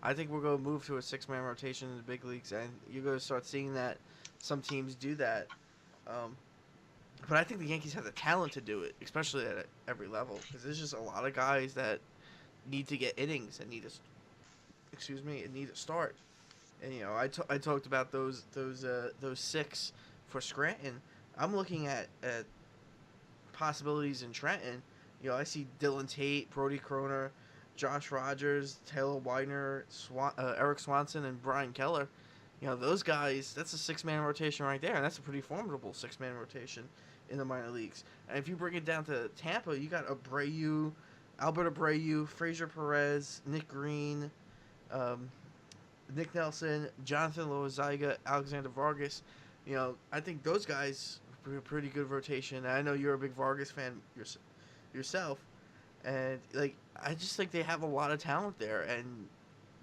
I think we're going to move to a 6-man rotation in the big leagues, and you're going to start seeing that some teams do that. But I think the Yankees have the talent to do it, especially at every level, because there's just a lot of guys that need to get innings and need to start. And I talked about those 6 for Scranton. I'm looking at possibilities in Trenton. I see Dylan Tate, Brody Croner, Josh Rogers, Taylor Widener, Eric Swanson, and Brian Keller. Those guys, that's a 6-man rotation right there, and that's a pretty formidable 6-man rotation in the minor leagues. And if you bring it down to Tampa, you got Abreu, Albert Abreu, Frazier Perez, Nick Green, Nick Nelson, Jonathan Loaziga, Alexander Vargas. I think those guys are a pretty good rotation. And I know you're a big Vargas fan yourself. And, I just think they have a lot of talent there, and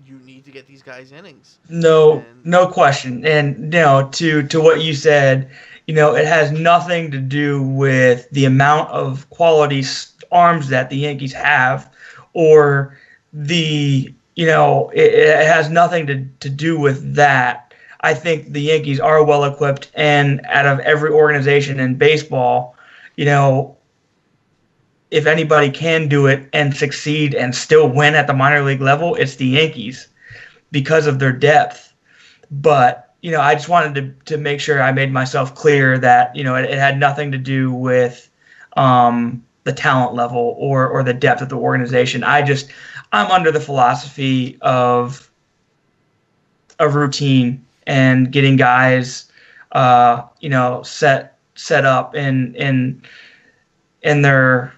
you need to get these guys innings. No question. And, to what you said, it has nothing to do with the amount of quality arms that the Yankees have, or it has nothing to do with that. I think the Yankees are well equipped, and out of every organization in baseball, if anybody can do it and succeed and still win at the minor league level, it's the Yankees because of their depth. But, I just wanted to make sure I made myself clear that, it had nothing to do with the talent level or the depth of the organization. I'm under the philosophy of a routine and getting guys, set up in their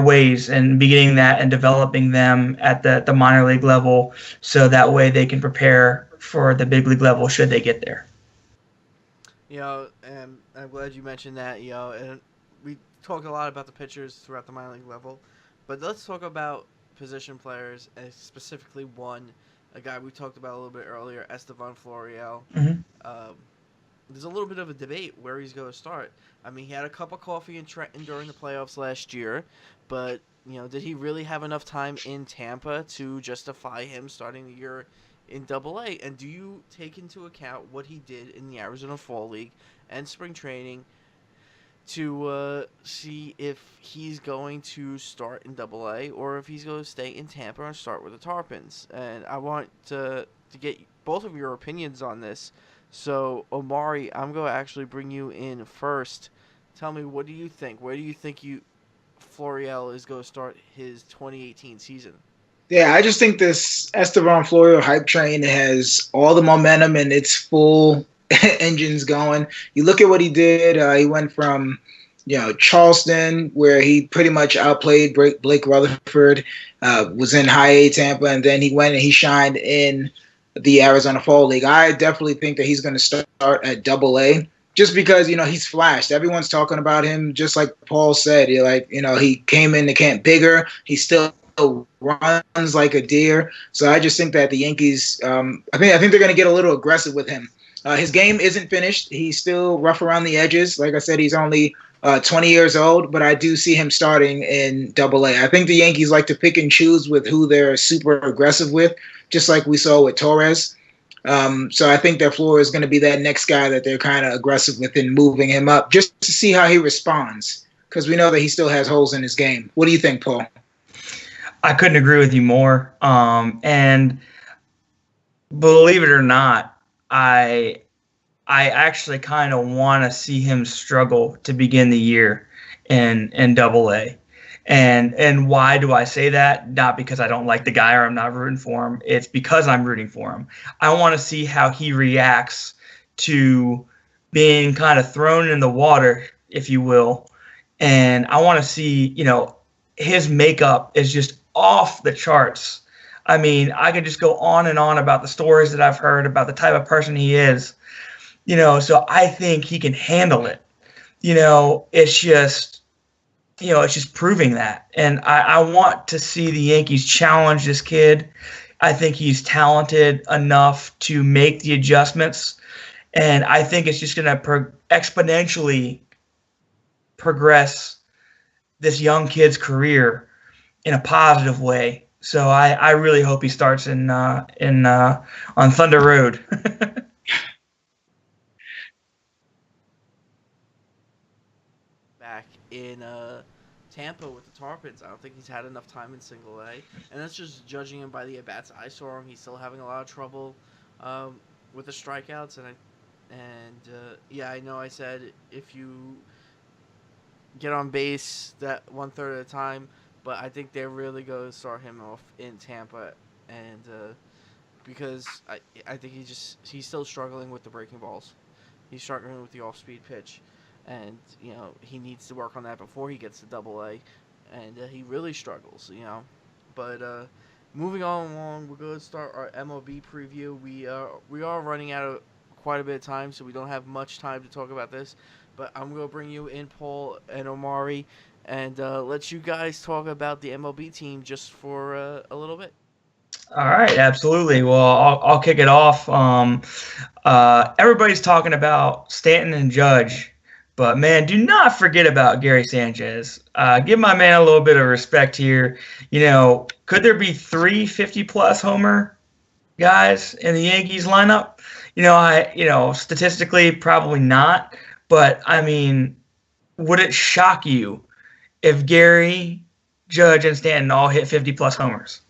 ways and beginning that and developing them at the minor league level, so that way they can prepare for the big league level should they get there. And I'm glad you mentioned that. And we talked a lot about the pitchers throughout the minor league level, but let's talk about position players, and specifically a guy we talked about a little bit earlier, Estevan Florial. Mm-hmm. There's a little bit of a debate where he's going to start. I mean, he had a cup of coffee in Trenton during the playoffs last year, but, did he really have enough time in Tampa to justify him starting the year in Double-A? And do you take into account what he did in the Arizona Fall League and spring training to see if he's going to start in Double-A or if he's going to stay in Tampa and start with the Tarpons? And I want to get both of your opinions on this. So, Omari, I'm going to actually bring you in first. Tell me, what do you think? Where do you think Florial is going to start his 2018 season? Yeah, I just think this Estevan Florial hype train has all the momentum and its full engines going. You look at what he did. He went from, Charleston, where he pretty much outplayed Blake Rutherford, was in high A Tampa, and then he went and he shined in the Arizona Fall League. I definitely think that he's going to start at Double-A just because, he's flashed. Everyone's talking about him, just like Paul said. He came into camp bigger. He still runs like a deer. So I just think that the Yankees, I think they're going to get a little aggressive with him. His game isn't finished. He's still rough around the edges. Like I said, he's only 20 years old, but I do see him starting in Double-A. I think the Yankees like to pick and choose with who they're super aggressive with, just like we saw with Torres. So I think that Flores is going to be that next guy that they're kind of aggressive with in moving him up just to see how he responds, because we know that he still has holes in his game. What do you think, Paul? I couldn't agree with you more. And believe it or not, I actually kind of want to see him struggle to begin the year in Double-A. And why do I say that? Not because I don't like the guy or I'm not rooting for him. It's because I'm rooting for him. I want to see how he reacts to being kind of thrown in the water, if you will. And I want to see, his makeup is just off the charts. I mean, I could just go on and on about the stories that I've heard about the type of person he is. So I think he can handle it. It's just proving that. And I want to see the Yankees challenge this kid. I think he's talented enough to make the adjustments. And I think it's just going to exponentially progress this young kid's career in a positive way. So I really hope he starts on Thunder Road. Back in Tampa with the Tarpons, I don't think he's had enough time in Single-A, and that's just judging him by the at-bats I saw him. He's still having a lot of trouble with the strikeouts, I know I said if you get on base that 1/3 of the time, but I think they're really going to start him off in Tampa, and because I think he's still struggling with the breaking balls. He's struggling with the off-speed pitch, and he needs to work on that before he gets to Double-A, and he really struggles. But moving on along, we're going to start our MLB preview. We are running out of quite a bit of time, so we don't have much time to talk about this. But I'm going to bring you in, Paul and Omari, and let you guys talk about the MLB team just for a little bit. All right, absolutely. Well, I'll kick it off. Everybody's talking about Stanton and Judge, but man, do not forget about Gary Sanchez. Give my man a little bit of respect here. Could there be 3 50-plus homer guys in the Yankees lineup? Statistically, probably not. But I mean, would it shock you if Gary, Judge, and Stanton all hit 50+ homers?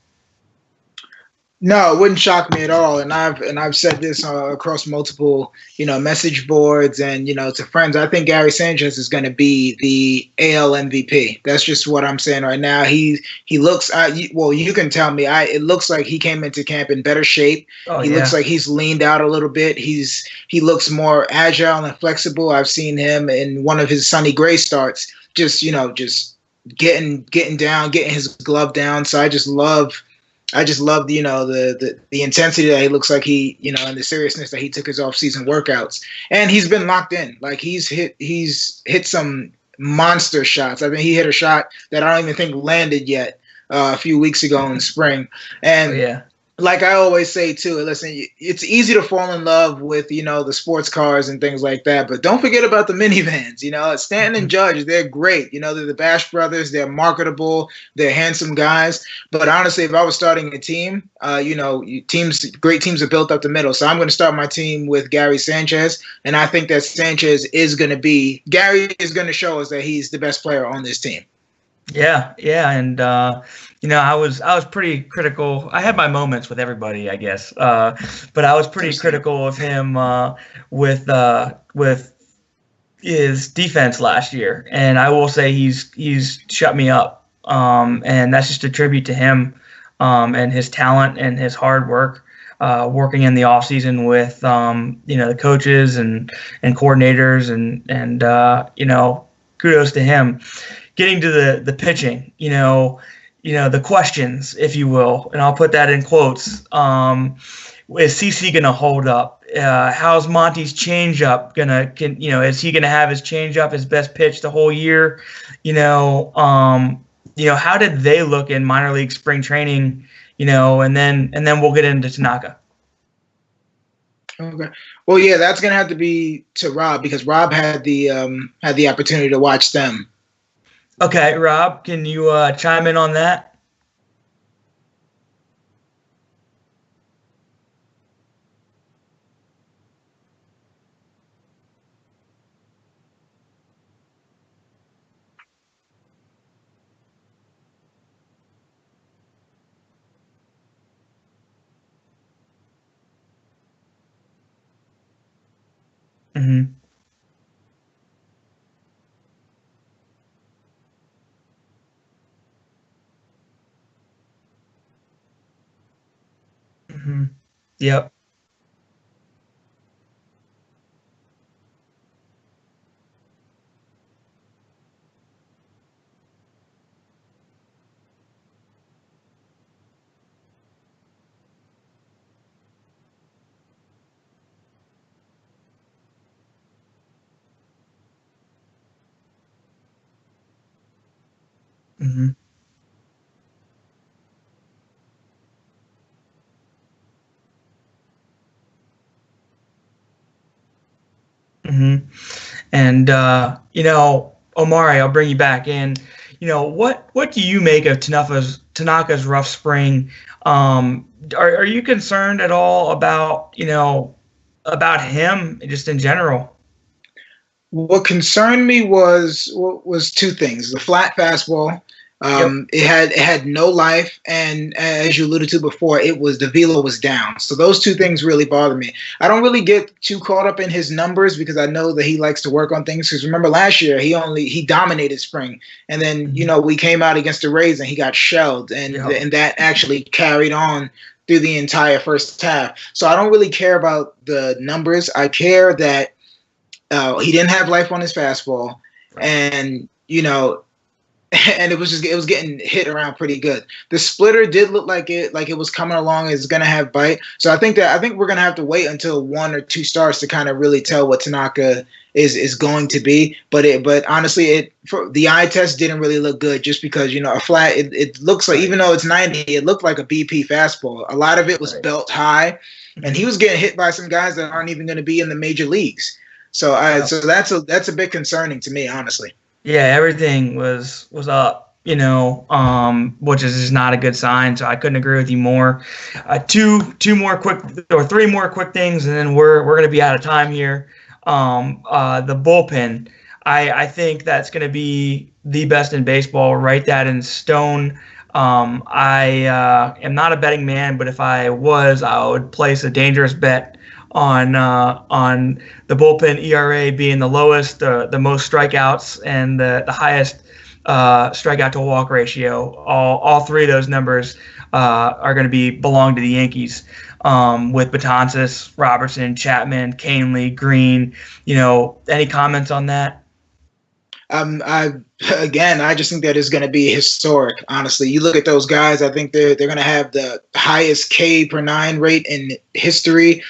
No, it wouldn't shock me at all. And I've said this across multiple, message boards and, to friends. I think Gary Sanchez is going to be the AL MVP. That's just what I'm saying right now. He looks, you can tell me, it looks like he came into camp in better shape. He looks like he's leaned out a little bit. He looks more agile and flexible. I've seen him in one of his Sonny Gray starts, just getting down, getting his glove down. So I just love the intensity that he looks like and the seriousness that he took his off-season workouts. And he's been locked in. Like he's hit some monster shots. I mean, he hit a shot that I don't even think landed yet a few weeks ago in spring. And like I always say too, listen, it's easy to fall in love with, the sports cars and things like that, but don't forget about the minivans. Stanton and Judge, they're great. They're the Bash brothers. They're marketable. They're handsome guys. But honestly, if I was starting a team, great teams are built up the middle. So I'm going to start my team with Gary Sanchez. And I think that Gary is going to show us that he's the best player on this team. Yeah. And, I was pretty critical. I had my moments with everybody, I guess. But I was pretty critical of him with his defense last year. And I will say he's shut me up. And that's just a tribute to him and his talent and his hard work. Working in the off season with the coaches and coordinators and kudos to him. Getting to the pitching, the questions, if you will, and I'll put that in quotes. Is CC going to hold up? How's Monty's changeup is he going to have his changeup, his best pitch the whole year? How did they look in minor league spring training? And then we'll get into Tanaka. Okay. Well, yeah, that's going to have to be to Rob because Rob had the opportunity to watch them. Okay, Rob, can you chime in on that? Mm-hmm. Mm-hmm. Yep. Mm-hmm. Mm-hmm. And Omari, I'll bring you back in. What do you make of Tanaka's rough spring? Are you concerned at all about him just in general? What concerned me was two things: the flat fastball. It had no life, and as you alluded to before, the velo was down. So those two things really bother me. I don't really get too caught up in his numbers because I know that he likes to work on things. Because remember last year he dominated spring, and then we came out against the Rays and he got shelled, and that actually carried on through the entire first half. So I don't really care about the numbers. I care that he didn't have life on his fastball, and and it was getting hit around pretty good. The splitter did look like it was coming along. It's gonna have bite. So I think we're gonna have to wait until one or two starts to kind of really tell what Tanaka is going to be. But honestly, for the eye test didn't really look good just because a flat. It looks like even though it's 90, it looked like a BP fastball. A lot of it was belt high, and he was getting hit by some guys that aren't even going to be in the major leagues. So that's a bit concerning to me, honestly. Yeah, everything was up. which is just not a good sign. So I couldn't agree with you more. Three more quick things, and then we're going to be out of time here. The bullpen, I think that's going to be the best in baseball. Write that in stone. I am not a betting man, but if I was, I would place a dangerous bet on the bullpen ERA being the lowest, the most strikeouts, and the highest strikeout to walk ratio. All three of those numbers are going to belong to the Yankees, with Betances, Robertson, Chapman, Canely, Green. Any comments on that? I just think that is going to be historic. Honestly, you look at those guys. I think they're going to have the highest K per nine rate in history.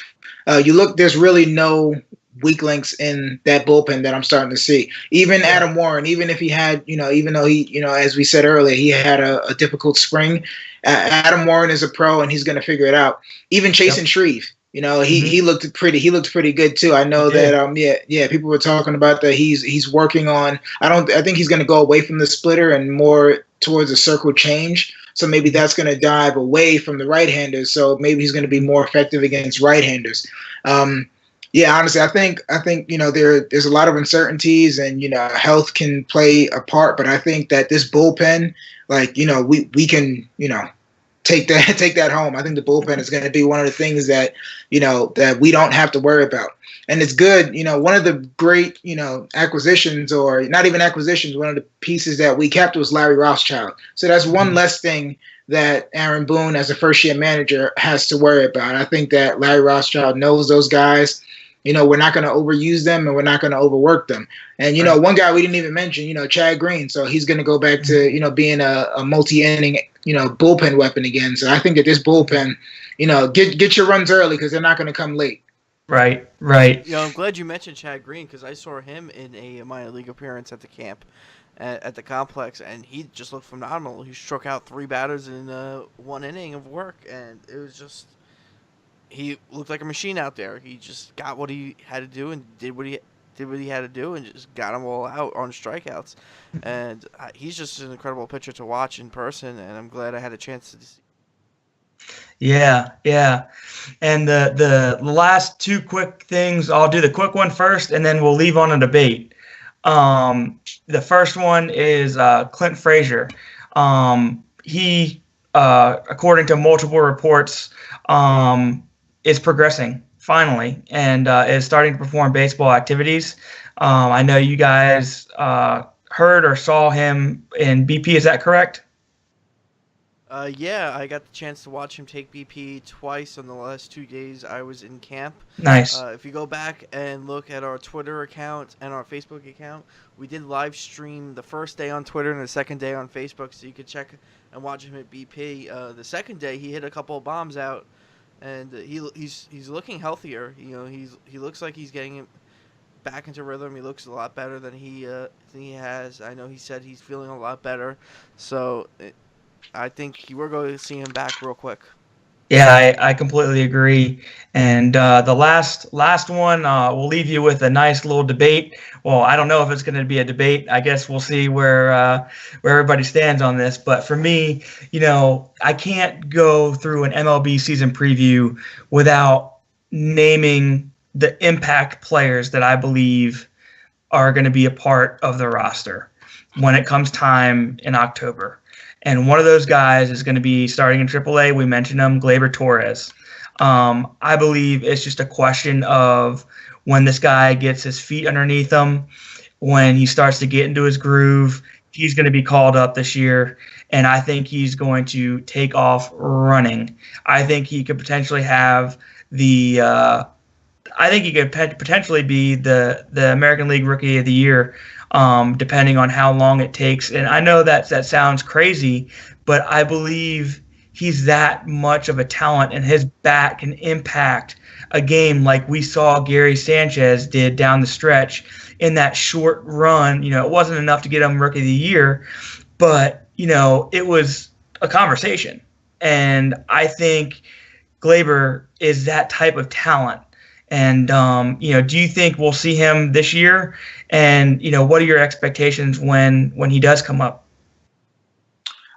There's really no weak links in that bullpen that I'm starting to see. Even Adam Warren, even if he had, even though he, as we said earlier, he had a difficult spring. Adam Warren is a pro and he's going to figure it out. Even Chasen Shreve, he looked pretty good too. I know that people were talking about that he's working on. I think he's going to go away from the splitter and more towards a circle change. So maybe that's going to dive away from the right-handers. So maybe he's going to be more effective against right-handers. Honestly, I think there's a lot of uncertainties, and health can play a part. But I think that this bullpen, we can take that home. I think the bullpen is going to be one of the things that that we don't have to worry about. And it's good. One of the great acquisitions, or not even acquisitions, one of the pieces that we kept was Larry Rothschild. So that's one less thing that Aaron Boone, as a first-year manager, has to worry about. I think that Larry Rothschild knows those guys. We're not going to overuse them, and we're not going to overwork them. And, one guy we didn't even mention, Chad Green. So he's going to go back to, being a multi-inning, bullpen weapon again. So I think that this bullpen, get your runs early because they're not going to come late. Right. I'm glad you mentioned Chad Green because I saw him in a minor league appearance at the camp at the complex, and he just looked phenomenal. He struck out 3 batters in 1 inning of work, and it was just – he looked like a machine out there. He just got what he had to do and did what he had to do and just got them all out on strikeouts. And he's just an incredible pitcher to watch in person, and I'm glad I had a chance to see. Yeah. And the last 2 quick things, I'll do the quick one first, and then we'll leave on a debate. The first one is Clint Frazier. He, according to multiple reports, is progressing finally and is starting to perform baseball activities. I know you guys heard or saw him in BP. Is that correct? Yeah, I got the chance to watch him take BP twice on the last 2 days I was in camp. Nice. If you go back and look at our Twitter account and our Facebook account, we did live stream the first day on Twitter and the second day on Facebook, so you could check and watch him at BP. The second day, he hit a couple of bombs out, and he's looking healthier. He looks like he's getting back into rhythm. He looks a lot better than he has. I know he said he's feeling a lot better, so I think we're going to see him back real quick. Yeah, I completely agree. And the last one, we'll leave you with a nice little debate. Well, I don't know if it's going to be a debate. I guess we'll see where everybody stands on this. But for me, I can't go through an MLB season preview without naming the impact players that I believe are going to be a part of the roster when it comes time in October. And one of those guys is going to be starting in AAA. We mentioned him, Gleyber Torres. I believe it's just a question of when this guy gets his feet underneath him, when he starts to get into his groove, he's going to be called up this year. And I think he's going to take off running. I think he could potentially have potentially be the American League Rookie of the Year, depending on how long it takes. And I know that sounds crazy, but I believe he's that much of a talent, and his bat can impact a game like we saw Gary Sanchez did down the stretch in that short run. It wasn't enough to get him Rookie of the Year, but, it was a conversation. And I think Gleyber is that type of talent. And, do you think we'll see him this year? And, what are your expectations when he does come up?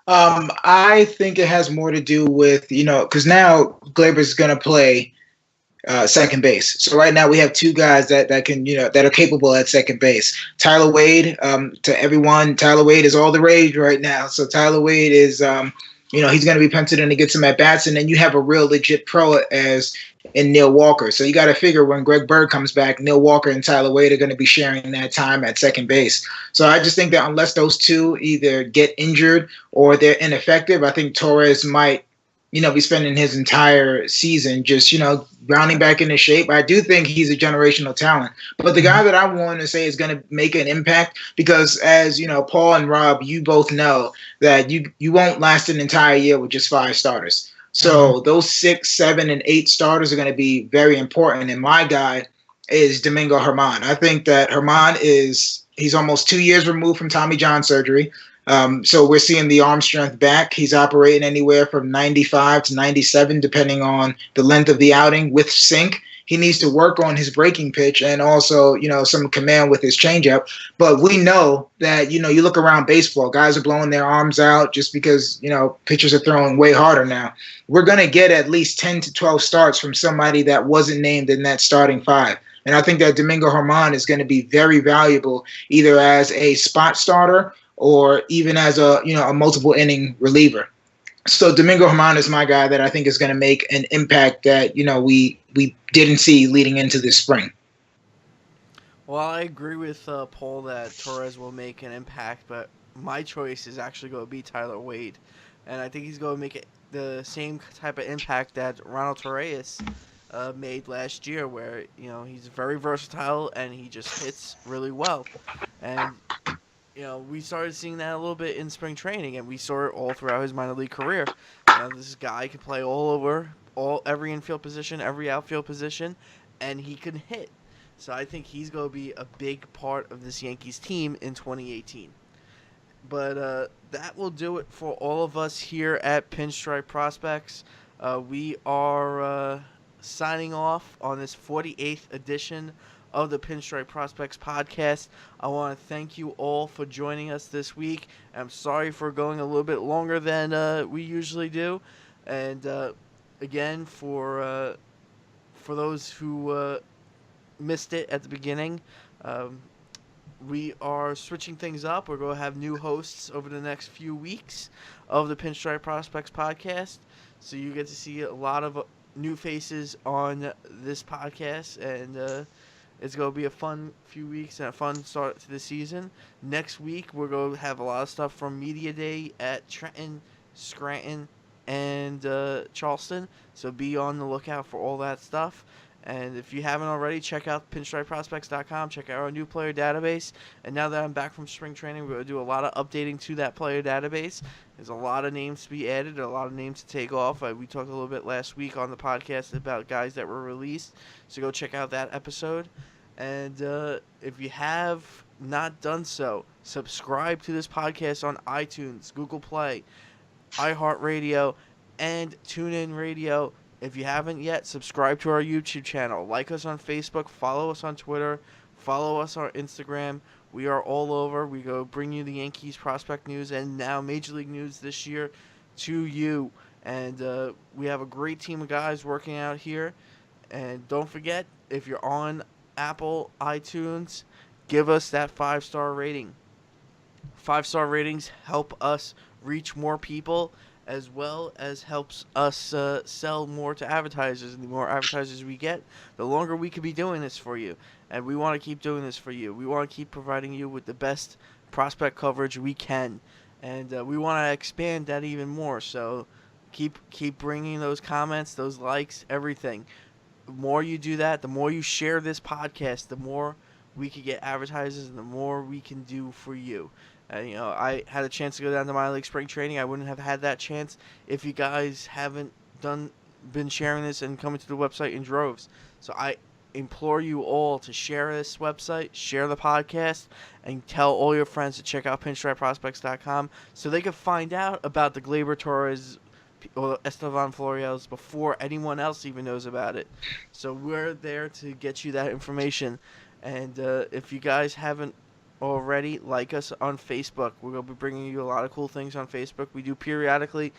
I think it has more to do with, because now Glaber's going to play second base. So right now we have two guys that can, that are capable at second base. Tyler Wade, to everyone, Tyler Wade is all the rage right now. So Tyler Wade is, he's going to be penciled in to get some at bats, and then you have a real legit pro as in Neil Walker. So you got to figure when Greg Bird comes back, Neil Walker and Tyler Wade are going to be sharing that time at second base. So I just think that unless those two either get injured or they're ineffective, I think Torres might, be spending his entire season just, rounding back into shape. I do think he's a generational talent. But the guy that I want to say is going to make an impact, because as, Paul and Rob, you both know that you won't last an entire year with just 5 starters. So those 6, 7, and 8 starters are going to be very important. And my guy is Domingo Germán. I think that Germán he's almost 2 years removed from Tommy John surgery. So we're seeing the arm strength back. He's operating anywhere from 95 to 97, depending on the length of the outing with sync. He needs to work on his breaking pitch and also, some command with his changeup. But we know that, you look around baseball, guys are blowing their arms out just because, pitchers are throwing way harder now. We're going to get at least 10 to 12 starts from somebody that wasn't named in that starting 5. And I think that Domingo Germán is going to be very valuable either as a spot starter or even as a multiple inning reliever. So Domingo Germán is my guy that I think is going to make an impact that, we didn't see leading into this spring. Well, I agree with Paul that Torres will make an impact, but my choice is actually going to be Tyler Wade. And I think he's going to make it the same type of impact that Ronald Torres made last year, where, he's very versatile and he just hits really well. And we started seeing that a little bit in spring training, and we saw it all throughout his minor league career. This guy can play all over, every infield position, every outfield position, and he can hit. So I think he's going to be a big part of this Yankees team in 2018. But that will do it for all of us here at Pinstripe Prospects. We are signing off on this 48th edition of the Pinstripe Prospects Podcast. I want to thank you all for joining us this week. I'm sorry for going a little bit longer than we usually do. And again, for those who missed it at the beginning, we are switching things up. We're going to have new hosts over the next few weeks of the Pinstripe Prospects Podcast. So you get to see a lot of new faces on this podcast, and it's going to be a fun few weeks and a fun start to the season. Next week, we're going to have a lot of stuff from Media Day at Trenton, Scranton, and Charleston. So be on the lookout for all that stuff. And if you haven't already, check out pinstripeprospects.com. Check out our new player database. And now that I'm back from spring training, we're going to do a lot of updating to that player database. There's a lot of names to be added, a lot of names to take off. We talked a little bit last week on the podcast about guys that were released. So go check out that episode. And if you have not done so, subscribe to this podcast on iTunes, Google Play, iHeartRadio, and TuneIn Radio. If you haven't yet, subscribe to our YouTube channel. Like us on Facebook. Follow us on Twitter. Follow us on Instagram. We are all over. We go bring you the Yankees prospect news and now Major League news this year to you. And we have a great team of guys working out here. And don't forget, if you're on Apple iTunes, give us that 5-star rating. 5-star ratings help us reach more people, as well as helps us sell more to advertisers. And the more advertisers we get, the longer we could be doing this for you. And we want to keep doing this for you. We want to keep providing you with the best prospect coverage we can. And we want to expand that even more. So keep bringing those comments, those likes, everything. The more you do that, the more you share this podcast, the more we can get advertisers and the more we can do for you. I had a chance to go down to minor league spring training. I wouldn't have had that chance if you guys haven't been sharing this and coming to the website in droves. So I implore you all to share this website, share the podcast, and tell all your friends to check out pinstripeprospects.com so they can find out about the Gleyber Torres or Estevan Florials before anyone else even knows about it. So we're there to get you that information. And if you guys haven't already, like us on Facebook. We're going to be bringing you a lot of cool things on Facebook. We do periodically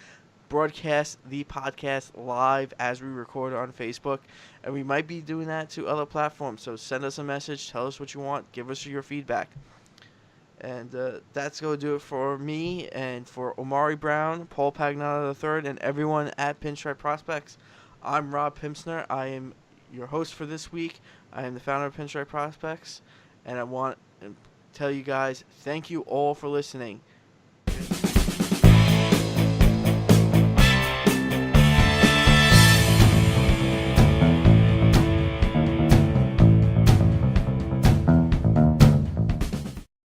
broadcast the podcast live as we record on Facebook, and we might be doing that to other platforms. So send us a message, tell us what you want, give us your feedback. And that's going to do it for me and for Omari Brown, Paul Pagnotta III, and everyone at Pinstriped Prospects. I'm Rob Pimsner. I am your host for this week. I am the founder of Pinstriped Prospects, and I want to tell you guys thank you all for listening.